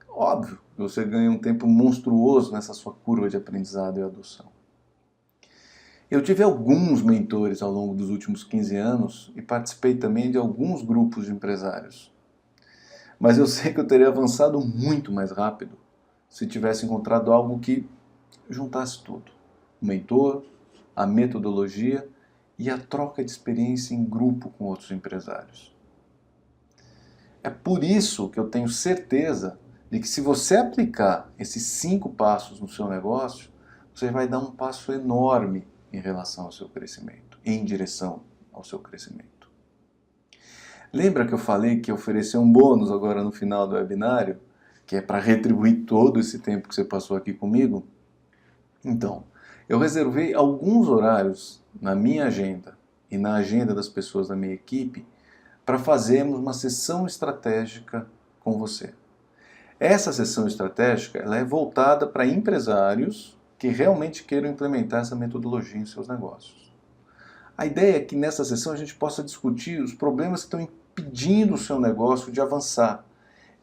[SPEAKER 1] óbvio que você ganha um tempo monstruoso nessa sua curva de aprendizado e adoção. Eu tive alguns mentores ao longo dos últimos 15 anos e participei também de alguns grupos de empresários. Mas eu sei que eu teria avançado muito mais rápido se tivesse encontrado algo que juntasse tudo: o mentor, a metodologia e a troca de experiência em grupo com outros empresários. É por isso que eu tenho certeza de que, se você aplicar esses 5 passos no seu negócio, você vai dar um passo enorme em relação ao seu crescimento, em direção ao seu crescimento. Lembra que eu falei que ia oferecer um bônus agora no final do webinário, que é para retribuir todo esse tempo que você passou aqui comigo? Então, eu reservei alguns horários na minha agenda e na agenda das pessoas da minha equipe para fazermos uma sessão estratégica com você. Essa sessão estratégica ela é voltada para empresários que realmente queiram implementar essa metodologia em seus negócios. A ideia é que nessa sessão a gente possa discutir os problemas que estão impedindo o seu negócio de avançar,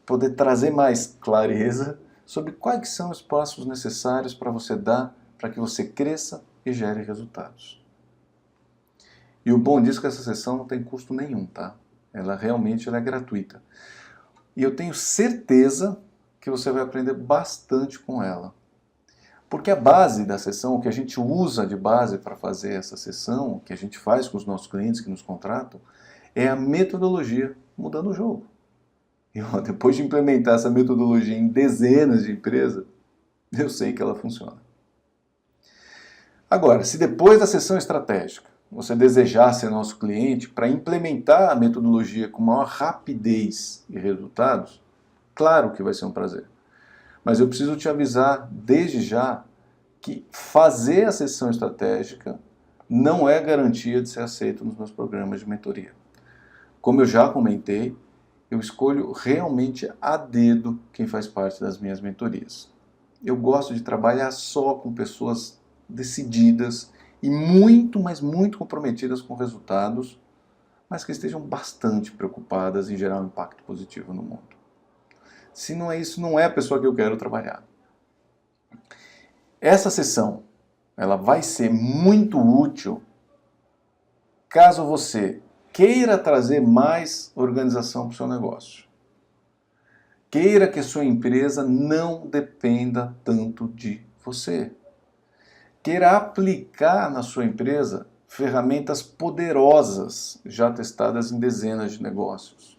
[SPEAKER 1] poder trazer mais clareza sobre quais são os passos necessários para você dar para que você cresça e gere resultados. E o bom disso é que essa sessão não tem custo nenhum, tá? Ela é gratuita. E eu tenho certeza que você vai aprender bastante com ela. Porque a base da sessão, o que a gente usa de base para fazer essa sessão, que a gente faz com os nossos clientes que nos contratam, é a metodologia mudando o jogo. E ó, depois de implementar essa metodologia em dezenas de empresas, eu sei que ela funciona. Agora, se depois da sessão estratégica você desejar ser nosso cliente para implementar a metodologia com maior rapidez e resultados, claro que vai ser um prazer. Mas eu preciso te avisar desde já que fazer a sessão estratégica não é garantia de ser aceito nos meus programas de mentoria. Como eu já comentei, eu escolho realmente a dedo quem faz parte das minhas mentorias. Eu gosto de trabalhar só com pessoas decididas e muito, mas muito comprometidas com resultados, mas que estejam bastante preocupadas em gerar um impacto positivo no mundo. Se não é isso, não é a pessoa que eu quero trabalhar. Essa sessão, ela vai ser muito útil caso você queira trazer mais organização para o seu negócio. Queira que a sua empresa não dependa tanto de você. Queira aplicar na sua empresa ferramentas poderosas, já testadas em dezenas de negócios.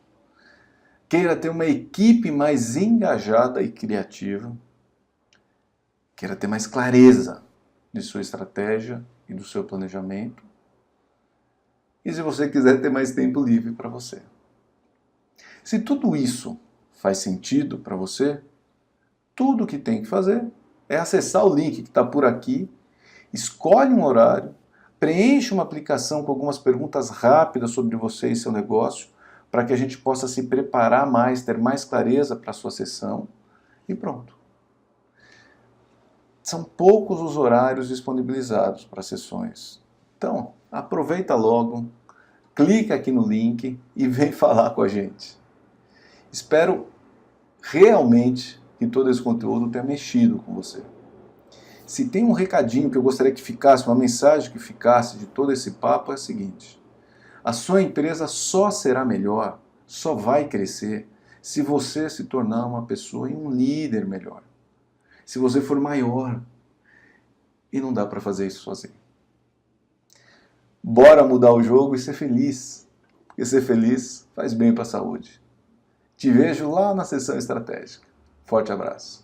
[SPEAKER 1] Queira ter uma equipe mais engajada e criativa. Queira ter mais clareza de sua estratégia e do seu planejamento. E se você quiser ter mais tempo livre para você. Se tudo isso faz sentido para você, tudo o que tem que fazer é acessar o link que está por aqui, escolhe um horário, preenche uma aplicação com algumas perguntas rápidas sobre você e seu negócio, para que a gente possa se preparar mais, ter mais clareza para a sua sessão, e pronto. São poucos os horários disponibilizados para sessões. Então, aproveita logo, clica aqui no link e vem falar com a gente. Espero realmente que todo esse conteúdo tenha mexido com você. Se tem um recadinho que eu gostaria que ficasse, uma mensagem que ficasse de todo esse papo, é o seguinte: a sua empresa só será melhor, só vai crescer, se você se tornar uma pessoa e um líder melhor. Se você for maior. E não dá para fazer isso sozinho. Bora mudar o jogo e ser feliz. Porque ser feliz faz bem para a saúde. Te vejo lá na sessão estratégica. Forte abraço.